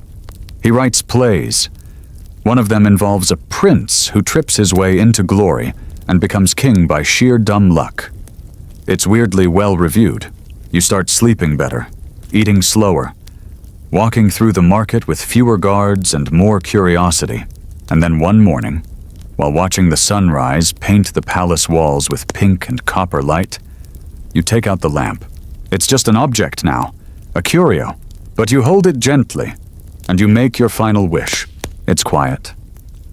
He writes plays. One of them involves a prince who trips his way into glory and becomes king by sheer dumb luck. It's weirdly well reviewed. You start sleeping better, eating slower, walking through the market with fewer guards and more curiosity. And then one morning, while watching the sunrise paint the palace walls with pink and copper light, you take out the lamp. It's just an object now, a curio, but you hold it gently, and you make your final wish. It's quiet,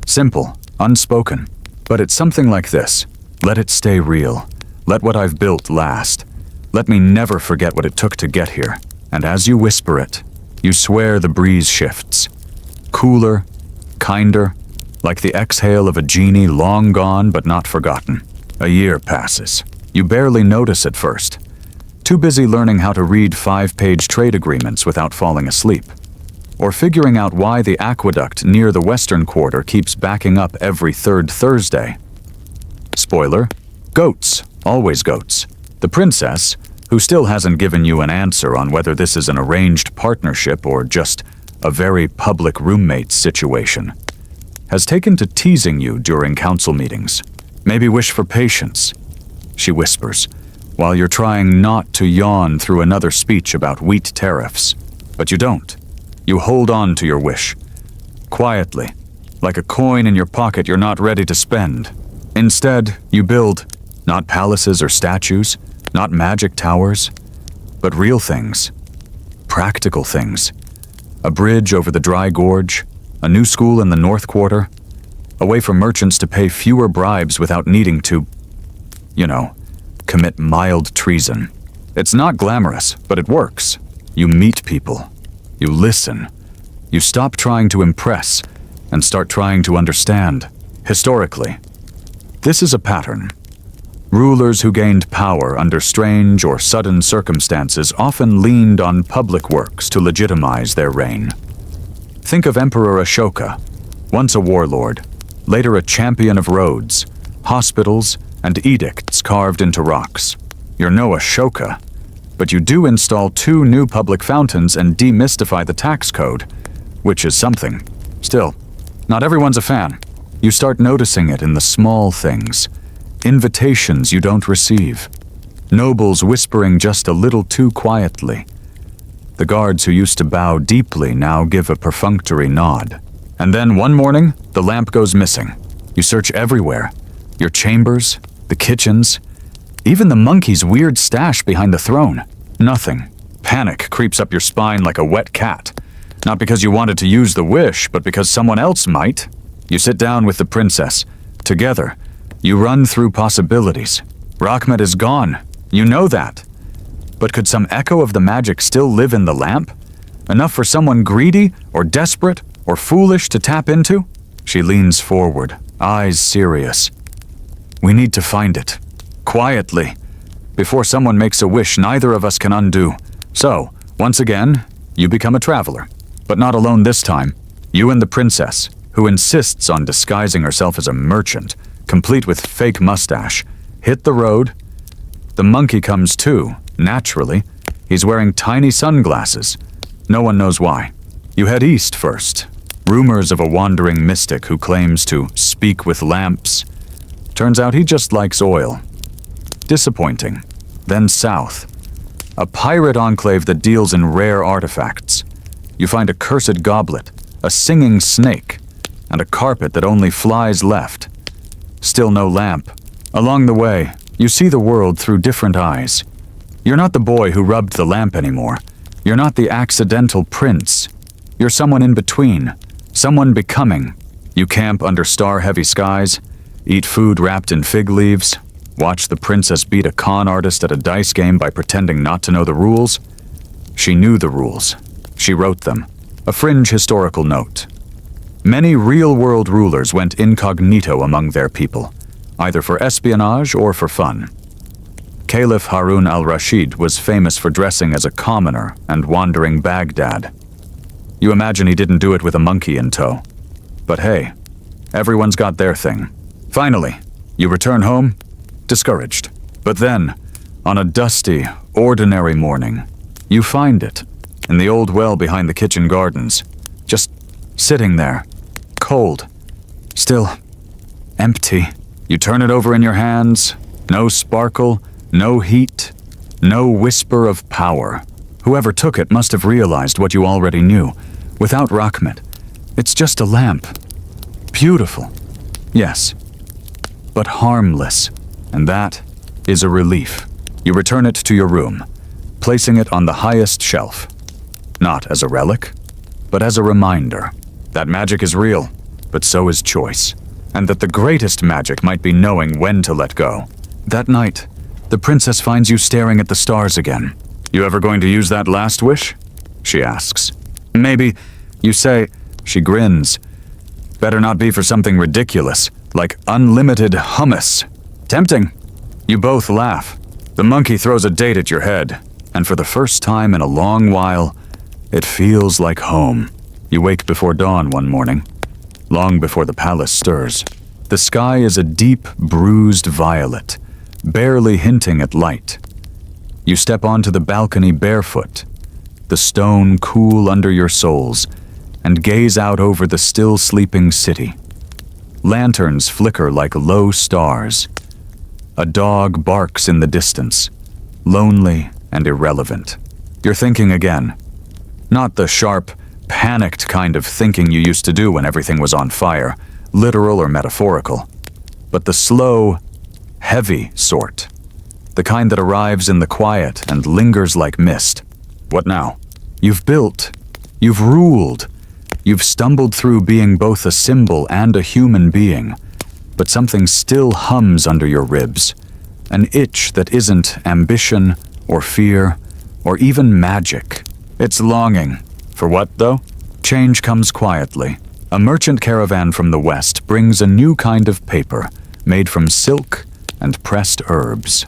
simple, unspoken, but it's something like this. Let it stay real. Let what I've built last. Let me never forget what it took to get here. And as you whisper it, you swear the breeze shifts. Cooler, kinder, like the exhale of a genie long gone but not forgotten. A year passes. You barely notice at first. Too busy learning how to read 5-page trade agreements without falling asleep. Or figuring out why the aqueduct near the western quarter keeps backing up every 3rd Thursday. Spoiler, goats, always goats. The princess, who still hasn't given you an answer on whether this is an arranged partnership or just a very public roommate situation, has taken to teasing you during council meetings. Maybe wish for patience, she whispers, while you're trying not to yawn through another speech about wheat tariffs. But you don't. You hold on to your wish. Quietly, like a coin in your pocket you're not ready to spend. Instead, you build, not palaces or statues, not magic towers, but real things. Practical things. A bridge over the dry gorge, a new school in the North Quarter, a way for merchants to pay fewer bribes without needing to, commit mild treason. It's not glamorous, but it works. You meet people. You listen. You stop trying to impress and start trying to understand. Historically, this is a pattern. Rulers who gained power under strange or sudden circumstances often leaned on public works to legitimize their reign. Think of Emperor Ashoka, once a warlord, later a champion of roads, hospitals, and edicts carved into rocks. You're no Ashoka, but you do install 2 new public fountains and demystify the tax code, which is something. Still, not everyone's a fan. You start noticing it in the small things. Invitations you don't receive. Nobles whispering just a little too quietly. The guards who used to bow deeply now give a perfunctory nod. And then one morning, the lamp goes missing. You search everywhere. Your chambers, the kitchens, even the monkey's weird stash behind the throne. Nothing. Panic creeps up your spine like a wet cat. Not because you wanted to use the wish, but because someone else might. You sit down with the princess. Together, you run through possibilities. Rachmet is gone. You know that. But could some echo of the magic still live in the lamp? Enough for someone greedy, or desperate, or foolish to tap into? She leans forward, eyes serious. We need to find it. Quietly. Before someone makes a wish neither of us can undo. So, once again, you become a traveler. But not alone this time. You and the princess, who insists on disguising herself as a merchant, complete with fake mustache, hit the road. The monkey comes too, naturally. He's wearing tiny sunglasses. No one knows why. You head east first. Rumors of a wandering mystic who claims to speak with lamps. Turns out he just likes oil. Disappointing. Then south. A pirate enclave that deals in rare artifacts. You find a cursed goblet, a singing snake, and a carpet that only flies left. Still no lamp. Along the way, you see the world through different eyes. You're not the boy who rubbed the lamp anymore. You're not the accidental prince. You're someone in between, someone becoming. You camp under star-heavy skies, eat food wrapped in fig leaves, watch the princess beat a con artist at a dice game by pretending not to know the rules. She knew the rules. She wrote them. A fringe historical note. Many real-world rulers went incognito among their people, either for espionage or for fun. Caliph Harun al-Rashid was famous for dressing as a commoner and wandering Baghdad. You imagine he didn't do it with a monkey in tow. But hey, everyone's got their thing. Finally, you return home, discouraged. But then, on a dusty, ordinary morning, you find it in the old well behind the kitchen gardens, just sitting there, cold, still empty. You turn it over in your hands, no sparkle, no heat, no whisper of power. Whoever took it must have realized what you already knew. Without Rachmet, it's just a lamp. Beautiful, yes, but harmless, and that is a relief. You return it to your room, placing it on the highest shelf. Not as a relic, but as a reminder that magic is real, but so is choice, and that the greatest magic might be knowing when to let go. That night, the princess finds you staring at the stars again. You ever going to use that last wish? She asks. Maybe, you say. She grins. Better not be for something ridiculous, like unlimited hummus. Tempting. You both laugh. The monkey throws a date at your head, and for the first time in a long while, it feels like home. You wake before dawn one morning, long before the palace stirs. The sky is a deep, bruised violet, barely hinting at light. You step onto the balcony barefoot, the stone cool under your soles, and gaze out over the still sleeping city. Lanterns flicker like low stars. A dog barks in the distance, lonely and irrelevant. You're thinking again. Not the sharp, panicked kind of thinking you used to do when everything was on fire, literal or metaphorical, but the slow, heavy sort. The kind that arrives in the quiet and lingers like mist. What now? You've built. You've ruled. You've stumbled through being both a symbol and a human being. But something still hums under your ribs. An itch that isn't ambition or fear or even magic. It's longing. For what, though? Change comes quietly. A merchant caravan from the west brings a new kind of paper made from silk and pressed herbs.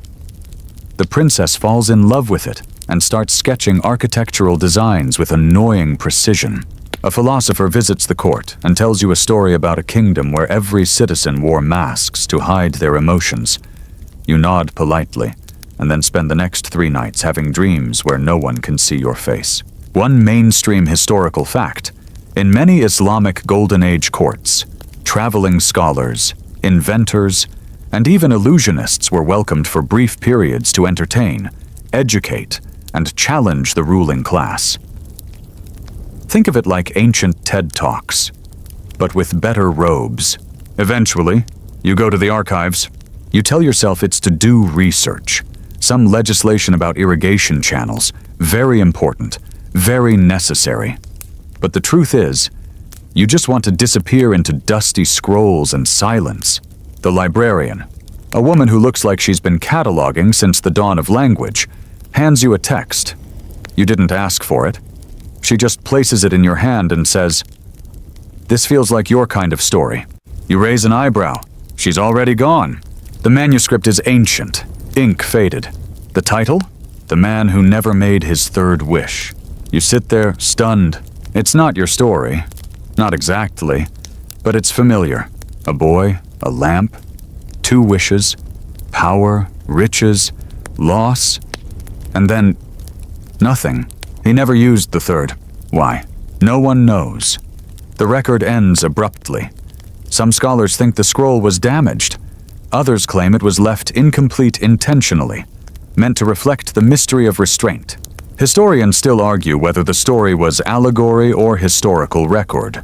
The princess falls in love with it and starts sketching architectural designs with annoying precision. A philosopher visits the court and tells you a story about a kingdom where every citizen wore masks to hide their emotions. You nod politely, and then spend the next 3 nights having dreams where no one can see your face. One mainstream historical fact: in many Islamic Golden Age courts, traveling scholars, inventors, and even illusionists were welcomed for brief periods to entertain, educate, and challenge the ruling class. Think of it like ancient TED Talks, but with better robes. Eventually, you go to the archives. You tell yourself it's to do research. Some legislation about irrigation channels, very important, very necessary. But the truth is, you just want to disappear into dusty scrolls and silence. The librarian, a woman who looks like she's been cataloging since the dawn of language, hands you a text. You didn't ask for it. She just places it in your hand and says, "This feels like your kind of story." You raise an eyebrow. She's already gone. The manuscript is ancient, ink faded. The title? The Man Who Never Made His Third Wish. You sit there, stunned. It's not your story. Not exactly. But it's familiar. A boy, a lamp, 2 wishes, power, riches, loss, and then nothing. He never used the third. Why? No one knows. The record ends abruptly. Some scholars think the scroll was damaged. Others claim it was left incomplete intentionally, meant to reflect the mystery of restraint. Historians still argue whether the story was allegory or historical record.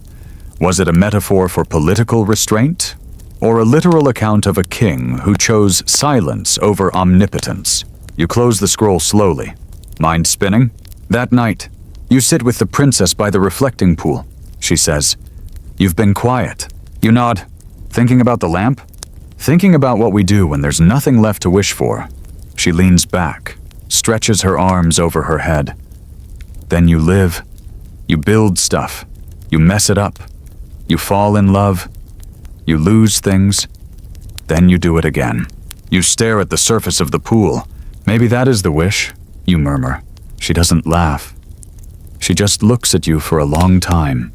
Was it a metaphor for political restraint, or a literal account of a king who chose silence over omnipotence? You close the scroll slowly. Mind spinning? That night, you sit with the princess by the reflecting pool. She says, "You've been quiet." You nod. Thinking about the lamp? Thinking about what we do when there's nothing left to wish for. She leans back, stretches her arms over her head. Then you live. You build stuff. You mess it up. You fall in love. You lose things. Then you do it again. You stare at the surface of the pool. "Maybe that is the wish," you murmur. She doesn't laugh. She just looks at you for a long time,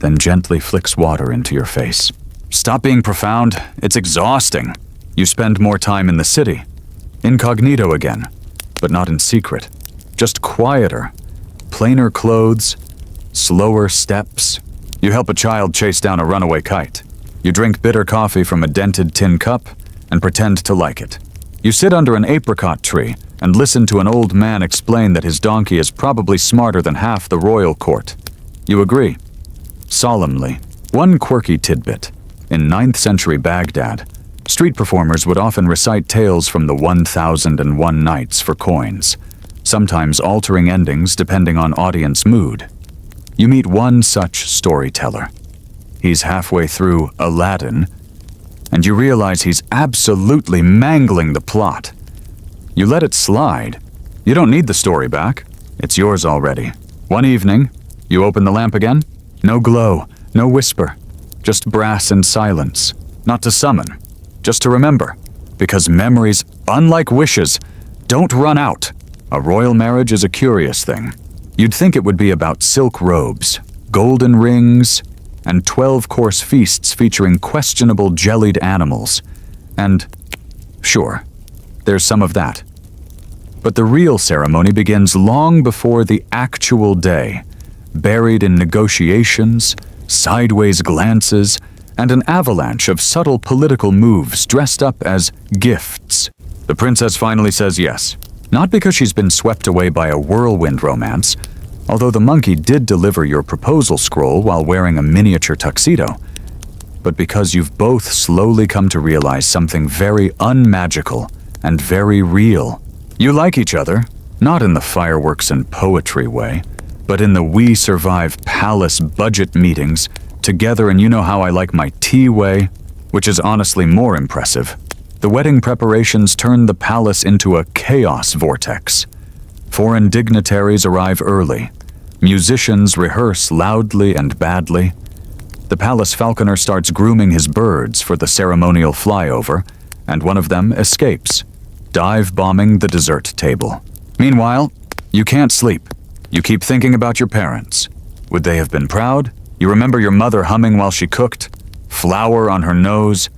then gently flicks water into your face. Stop being profound. It's exhausting. You spend more time in the city. Incognito again, but not in secret. Just quieter. Plainer clothes. Slower steps. You help a child chase down a runaway kite. You drink bitter coffee from a dented tin cup and pretend to like it. You sit under an apricot tree and listen to an old man explain that his donkey is probably smarter than half the royal court. You agree. Solemnly. One quirky tidbit. In 9th century Baghdad, street performers would often recite tales from the 1001 Nights for coins, sometimes altering endings depending on audience mood. You meet one such storyteller. He's halfway through Aladdin, and you realize he's absolutely mangling the plot. You let it slide. You don't need the story back. It's yours already. One evening, you open the lamp again. No glow, no whisper. Just brass and silence. Not to summon, just to remember. Because memories, unlike wishes, don't run out. A royal marriage is a curious thing. You'd think it would be about silk robes, golden rings, and 12-course feasts featuring questionable jellied animals. And, sure, there's some of that. But the real ceremony begins long before the actual day, buried in negotiations, sideways glances, and an avalanche of subtle political moves dressed up as gifts. The princess finally says yes, not because she's been swept away by a whirlwind romance, although the monkey did deliver your proposal scroll while wearing a miniature tuxedo, but because you've both slowly come to realize something very unmagical and very real. You like each other, Not in the fireworks and poetry way, but in the we survive palace budget meetings together and you know how I like my tea way, which is honestly more impressive. The wedding preparations turn the palace into a chaos vortex. Foreign dignitaries arrive early. Musicians rehearse loudly and badly. The palace falconer starts grooming his birds for the ceremonial flyover, and one of them escapes, dive-bombing the dessert table. Meanwhile, you can't sleep. You keep thinking about your parents. Would they have been proud? You remember your mother humming while she cooked? Flour on her nose?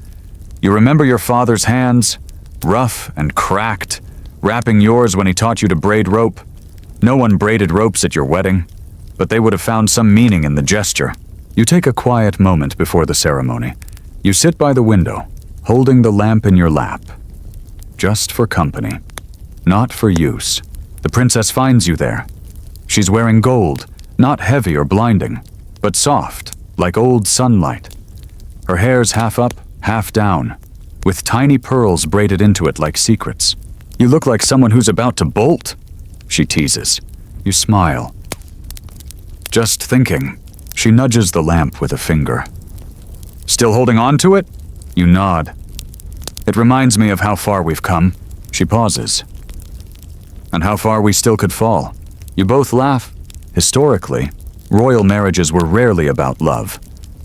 You remember your father's hands, rough and cracked, wrapping yours when he taught you to braid rope? No one braided ropes at your wedding, but they would have found some meaning in the gesture. You take a quiet moment before the ceremony. You sit by the window, holding the lamp in your lap. Just for company, not for use. The princess finds you there. She's wearing gold, not heavy or blinding, but soft, like old sunlight. Her hair's half up, half down, with tiny pearls braided into it like secrets. You look like someone who's about to bolt, she teases. You smile. Just thinking. She nudges the lamp with a finger. Still holding on to it? You nod. It reminds me of how far we've come. She pauses. And how far we still could fall. You both laugh. Historically, royal marriages were rarely about love,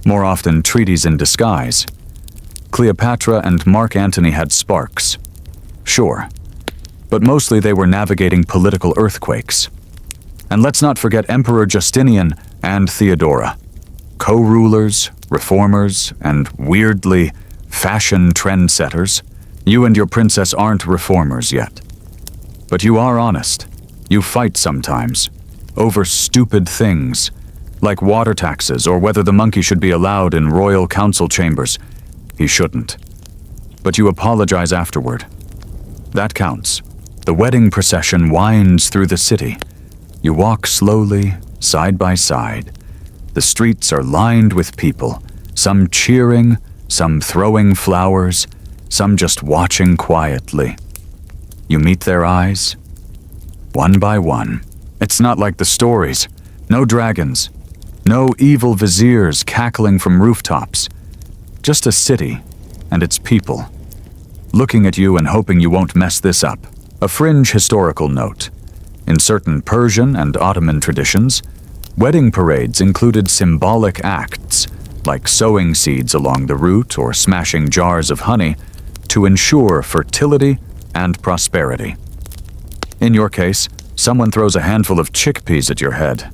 more often treaties in disguise. Cleopatra and Mark Antony had sparks. Sure. But mostly they were navigating political earthquakes. And let's not forget Emperor Justinian and Theodora. Co-rulers, reformers, and weirdly, fashion trendsetters. You and your princess aren't reformers yet. But you are honest. You fight sometimes. Over stupid things. Like water taxes or whether the monkey should be allowed in royal council chambers. He shouldn't. But you apologize afterward. That counts. The wedding procession winds through the city. You walk slowly, side by side. The streets are lined with people, some cheering, some throwing flowers, some just watching quietly. You meet their eyes, one by one. It's not like the stories. No dragons, no evil viziers cackling from rooftops. Just a city and its people, looking at you and hoping you won't mess this up. A fringe historical note. In certain Persian and Ottoman traditions, wedding parades included symbolic acts, like sowing seeds along the route or smashing jars of honey, to ensure fertility and prosperity. In your case, someone throws a handful of chickpeas at your head.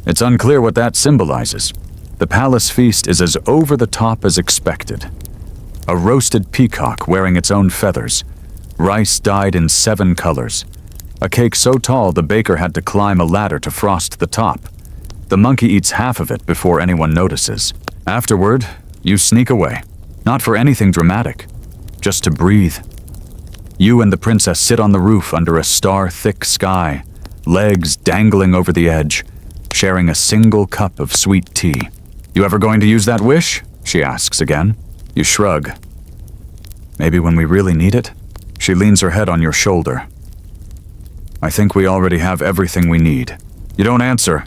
It's unclear what that symbolizes. The palace feast is as over the top as expected. A roasted peacock wearing its own feathers, rice dyed in 7 colors, a cake so tall the baker had to climb a ladder to frost the top. The monkey eats half of it before anyone notices. Afterward, you sneak away. Not for anything dramatic, just to breathe. You and the princess sit on the roof under a star-thick sky, legs dangling over the edge, sharing a single cup of sweet tea. You ever going to use that wish? She asks again. You shrug. Maybe when we really need it? She leans her head on your shoulder. I think we already have everything we need. You don't answer.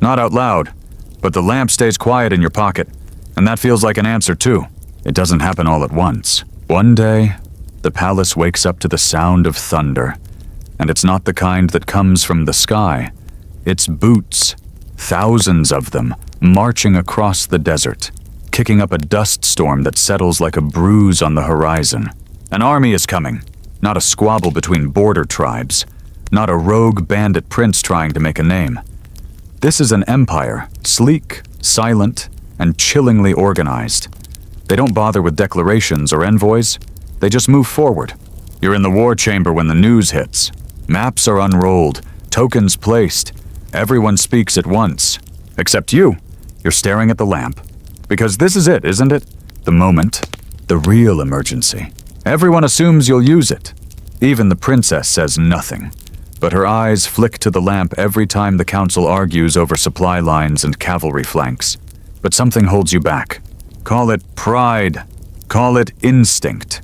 Not out loud. But the lamp stays quiet in your pocket. And that feels like an answer too. It doesn't happen all at once. One day, the palace wakes up to the sound of thunder. And it's not the kind that comes from the sky. It's boots. Thousands of them, marching across the desert, kicking up a dust storm that settles like a bruise on the horizon. An army is coming. Not a squabble between border tribes. Not a rogue bandit prince trying to make a name. This is an empire, sleek, silent, and chillingly organized. They don't bother with declarations or envoys. They just move forward. You're in the war chamber when the news hits. Maps are unrolled, tokens placed. Everyone speaks at once. Except you. You're staring at the lamp. Because this is it, isn't it? The moment. The real emergency. Everyone assumes you'll use it. Even the princess says nothing. But her eyes flick to the lamp every time the council argues over supply lines and cavalry flanks. But something holds you back. Call it pride. Call it instinct.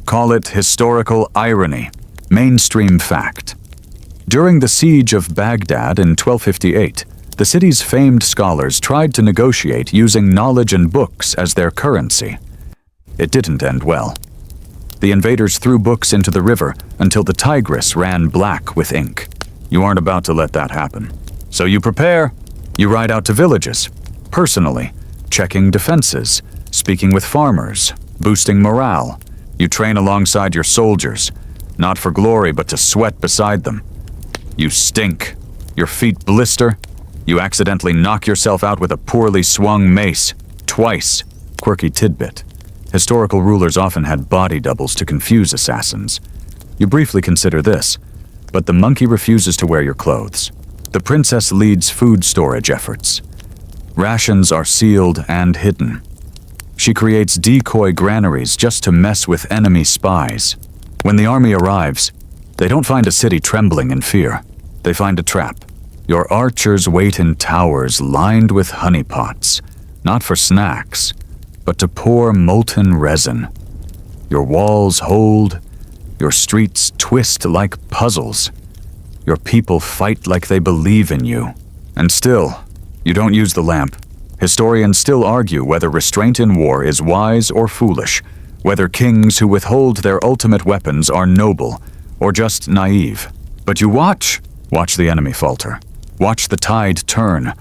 Call it historical irony. Mainstream fact. During the siege of Baghdad in 1258, the city's famed scholars tried to negotiate using knowledge and books as their currency. It didn't end well. The invaders threw books into the river until the Tigris ran black with ink. You aren't about to let that happen. So you prepare. You ride out to villages, personally, checking defenses, speaking with farmers, boosting morale. You train alongside your soldiers, not for glory but to sweat beside them. You stink. Your feet blister. You accidentally knock yourself out with a poorly swung mace. Twice. Quirky tidbit. Historical rulers often had body doubles to confuse assassins. You briefly consider this, but the monkey refuses to wear your clothes. The princess leads food storage efforts. Rations are sealed and hidden. She creates decoy granaries just to mess with enemy spies. When the army arrives, they don't find a city trembling in fear. They find a trap. Your archers wait in towers lined with honeypots, not for snacks, but to pour molten resin. Your walls hold, your streets twist like puzzles. Your people fight like they believe in you. And still, you don't use the lamp. Historians still argue whether restraint in war is wise or foolish, whether kings who withhold their ultimate weapons are noble or just naive. But you watch the enemy falter. Watch the tide turn,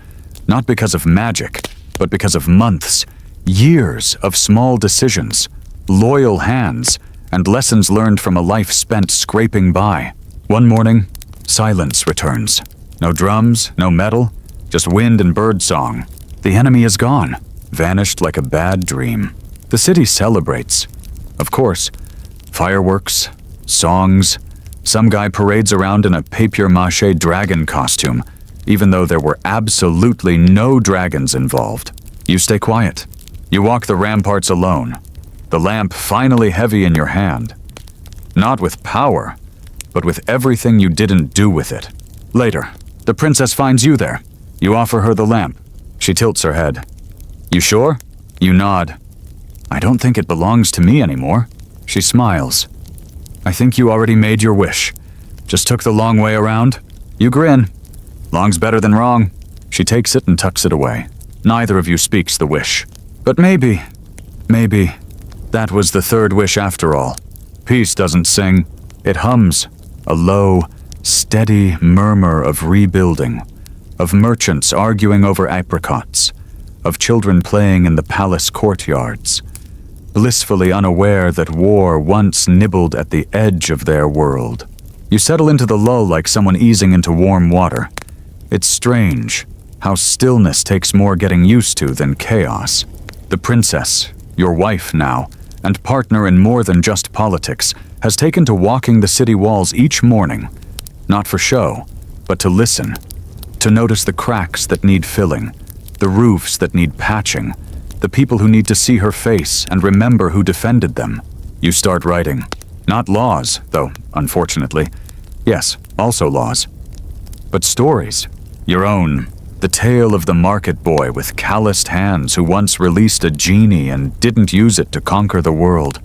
not because of magic, but because of months, years of small decisions, loyal hands, and lessons learned from a life spent scraping by. One morning, silence returns. No drums, no metal, just wind and birdsong. The enemy is gone, vanished like a bad dream. The city celebrates. Of course, fireworks, songs. Some guy parades around in a papier-mâché dragon costume, even though there were absolutely no dragons involved. You stay quiet. You walk the ramparts alone, the lamp finally heavy in your hand. Not with power, but with everything you didn't do with it. Later, the princess finds you there. You offer her the lamp. She tilts her head. You sure? You nod. I don't think it belongs to me anymore. She smiles. I think you already made your wish. Just took the long way around. You grin. Long's better than wrong. She takes it and tucks it away. Neither of you speaks the wish. But maybe, that was the third wish after all. Peace doesn't sing. It hums, a low, steady murmur of rebuilding, of merchants arguing over apricots, of children playing in the palace courtyards, blissfully unaware that war once nibbled at the edge of their world. You settle into the lull like someone easing into warm water. It's strange how stillness takes more getting used to than chaos. The princess, your wife now, and partner in more than just politics, has taken to walking the city walls each morning, not for show, but to listen, to notice the cracks that need filling, the roofs that need patching, the people who need to see her face and remember who defended them. You start writing. Not laws, though, unfortunately. Yes, also laws. But stories. Your own. The tale of the market boy with calloused hands who once released a genie and didn't use it to conquer the world.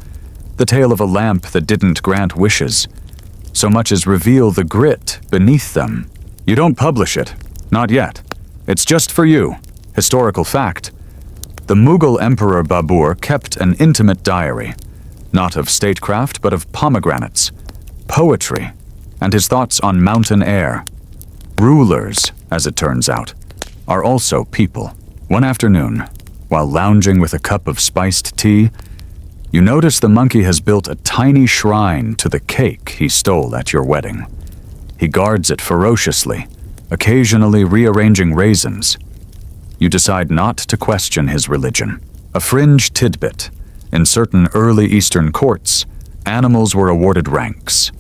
The tale of a lamp that didn't grant wishes, so much as reveal the grit beneath them. You don't publish it. Not yet. It's just for you. Historical fact. The Mughal Emperor Babur kept an intimate diary, not of statecraft but of pomegranates, poetry, and his thoughts on mountain air. Rulers, as it turns out, are also people. One afternoon, while lounging with a cup of spiced tea, you notice the monkey has built a tiny shrine to the cake he stole at your wedding. He guards it ferociously, occasionally rearranging raisins. You decide not to question his religion. A fringe tidbit. In certain early Eastern courts, animals were awarded ranks.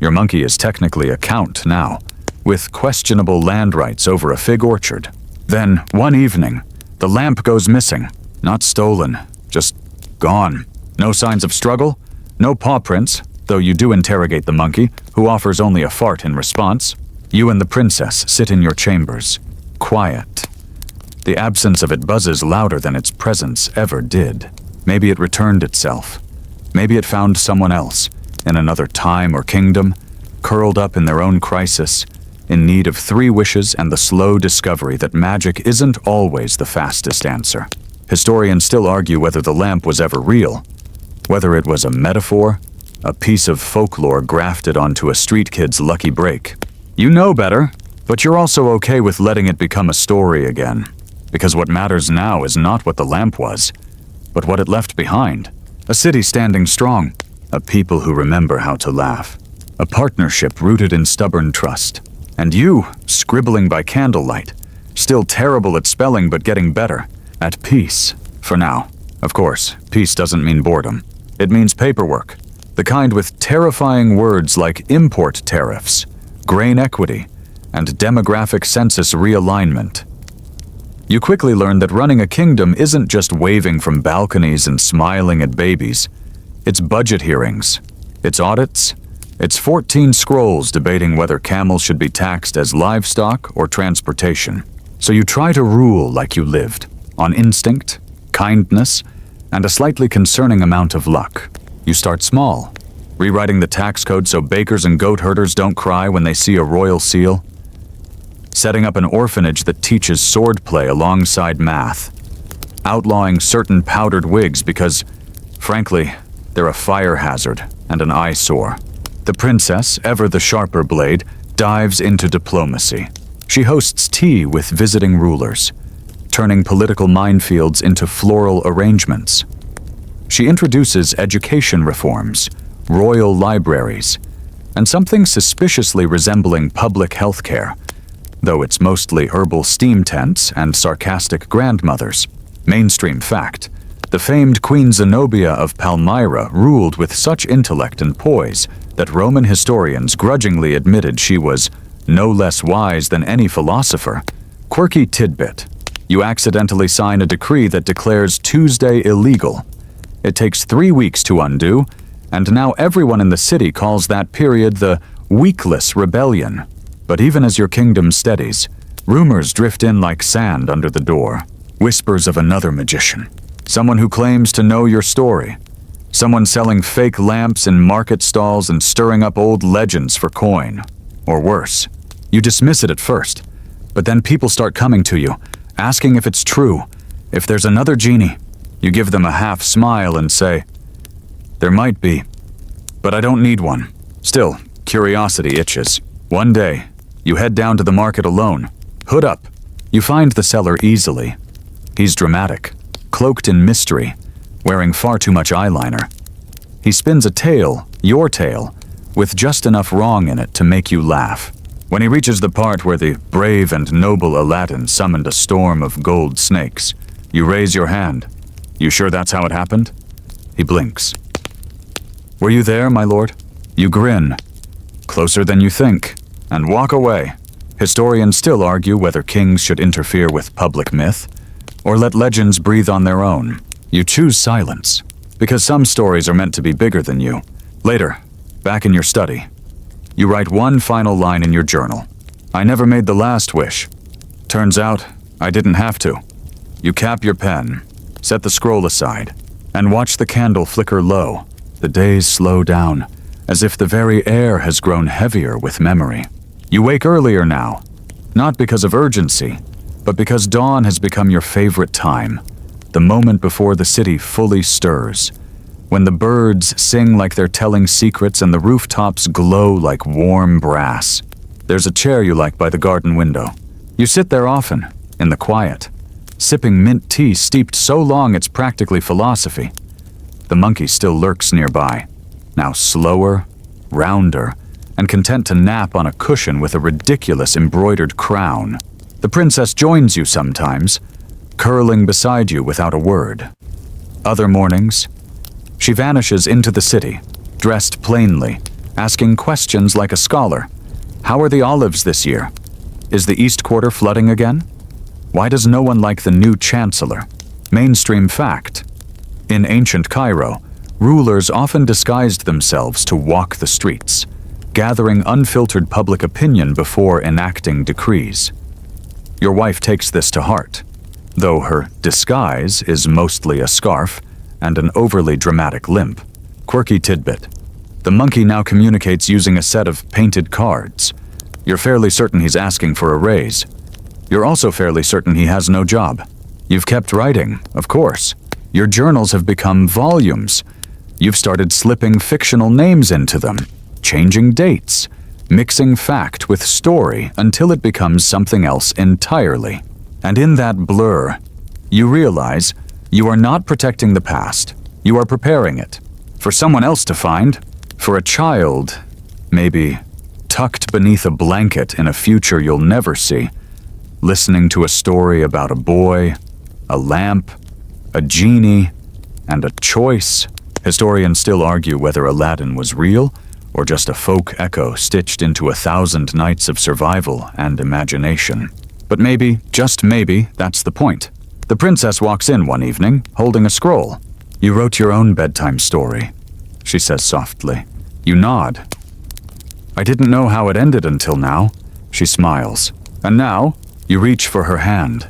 Your monkey is technically a count now, with questionable land rights over a fig orchard. Then, one evening, the lamp goes missing. Not stolen, just gone. No signs of struggle, no paw prints, though you do interrogate the monkey, who offers only a fart in response. You and the princess sit in your chambers, quiet. The absence of it buzzes louder than its presence ever did. Maybe it returned itself. Maybe it found someone else, in another time or kingdom. curled up in their own crisis, in need of 3 wishes and the slow discovery that magic isn't always the fastest answer. Historians still argue whether the lamp was ever real, whether it was a metaphor, a piece of folklore grafted onto a street kid's lucky break. You know better, but you're also okay with letting it become a story again, because what matters now is not what the lamp was, but what it left behind. A city standing strong, a people who remember how to laugh, a partnership rooted in stubborn trust, and you, scribbling by candlelight, still terrible at spelling but getting better, at peace, for now. Of course, peace doesn't mean boredom. It means paperwork, the kind with terrifying words like import tariffs, grain equity, and demographic census realignment. You quickly learn that running a kingdom isn't just waving from balconies and smiling at babies. It's budget hearings, it's audits, it's 14 scrolls debating whether camels should be taxed as livestock or transportation. So you try to rule like you lived, on instinct, kindness, and a slightly concerning amount of luck. You start small, rewriting the tax code so bakers and goat herders don't cry when they see a royal seal, setting up an orphanage that teaches swordplay alongside math, outlawing certain powdered wigs because, frankly, they're a fire hazard and an eyesore. The princess, ever the sharper blade, dives into diplomacy. She hosts tea with visiting rulers, turning political minefields into floral arrangements. She introduces education reforms, royal libraries, and something suspiciously resembling public health care, though it's mostly herbal steam tents and sarcastic grandmothers. Mainstream fact: the famed Queen Zenobia of Palmyra ruled with such intellect and poise that Roman historians grudgingly admitted she was no less wise than any philosopher. Quirky tidbit: you accidentally sign a decree that declares Tuesday illegal. It takes 3 weeks to undo, and now everyone in the city calls that period the Weekless Rebellion. But even as your kingdom steadies, rumors drift in like sand under the door. Whispers of another magician, someone who claims to know your story, someone selling fake lamps in market stalls and stirring up old legends for coin. Or worse, you dismiss it at first, but then people start coming to you, asking if it's true, if there's another genie. You give them a half smile and say, "There might be, but I don't need one." Still, curiosity itches. One day, you head down to the market alone. Hood up. You find the seller easily. He's dramatic, cloaked in mystery, wearing far too much eyeliner. He spins a tale, your tale, with just enough wrong in it to make you laugh. When he reaches the part where the brave and noble Aladdin summoned a storm of gold snakes, you raise your hand. "You sure that's how it happened?" He blinks. "Were you there, my lord?" You grin. "Closer than you think," and walk away. Historians still argue whether kings should interfere with public myth, or let legends breathe on their own. You choose silence, because some stories are meant to be bigger than you. Later, back in your study, you write one final line in your journal. "I never made the last wish. Turns out, I didn't have to." You cap your pen, set the scroll aside, and watch the candle flicker low. The days slow down, as if the very air has grown heavier with memory. You wake earlier now, not because of urgency, but because dawn has become your favorite time, the moment before the city fully stirs, when the birds sing like they're telling secrets and the rooftops glow like warm brass. There's a chair you like by the garden window. You sit there often, in the quiet, sipping mint tea steeped so long it's practically philosophy. The monkey still lurks nearby, now slower, rounder, and content to nap on a cushion with a ridiculous embroidered crown. The princess joins you sometimes, curling beside you without a word. Other mornings, she vanishes into the city, dressed plainly, asking questions like a scholar. How are the olives this year? Is the East Quarter flooding again? Why does no one like the new chancellor? Mainstream fact: in ancient Cairo, rulers often disguised themselves to walk the streets, gathering unfiltered public opinion before enacting decrees. Your wife takes this to heart, though her disguise is mostly a scarf and an overly dramatic limp. Quirky tidbit: The monkey now communicates using a set of painted cards. You're fairly certain he's asking for a raise. You're also fairly certain he has no job. You've kept writing, of course. Your journals have become volumes. You've started slipping fictional names into them, changing dates, mixing fact with story until it becomes something else entirely. And in that blur, you realize you are not protecting the past. You are preparing it. For someone else to find. For a child, maybe tucked beneath a blanket in a future you'll never see. Listening to a story about a boy, a lamp, a genie, and a choice. Historians still argue whether Aladdin was real or just a folk echo stitched into 1,000 nights of survival and imagination. But maybe, just maybe, that's the point. The princess walks in one evening, holding a scroll. "You wrote your own bedtime story," she says softly. You nod. "I didn't know how it ended until now," she smiles. And now, you reach for her hand.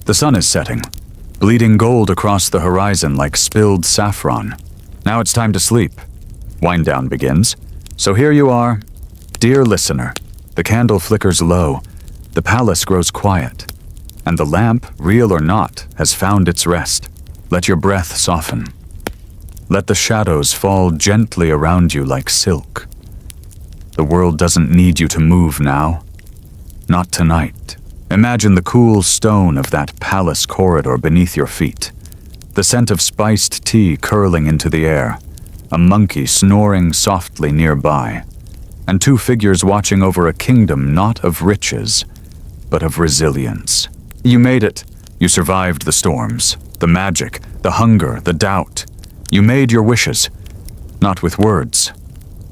The sun is setting, bleeding gold across the horizon like spilled saffron. Now it's time to sleep. Wind down begins. So here you are. Dear listener, the candle flickers low, the palace grows quiet, and the lamp, real or not, has found its rest. Let your breath soften. Let the shadows fall gently around you like silk. The world doesn't need you to move now. Not tonight. Imagine the cool stone of that palace corridor beneath your feet. The scent of spiced tea curling into the air. A monkey snoring softly nearby. And two figures watching over a kingdom not of riches, but of resilience. You made it. You survived the storms, the magic, the hunger, the doubt. You made your wishes, not with words,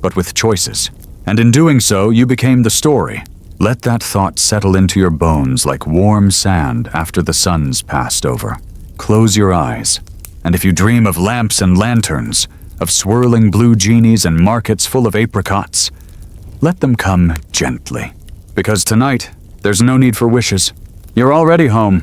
but with choices. And in doing so, you became the story. Let that thought settle into your bones like warm sand after the sun's passed over. Close your eyes, and if you dream of lamps and lanterns, of swirling blue genies and markets full of apricots, let them come gently. Because tonight, there's no need for wishes. You're already home.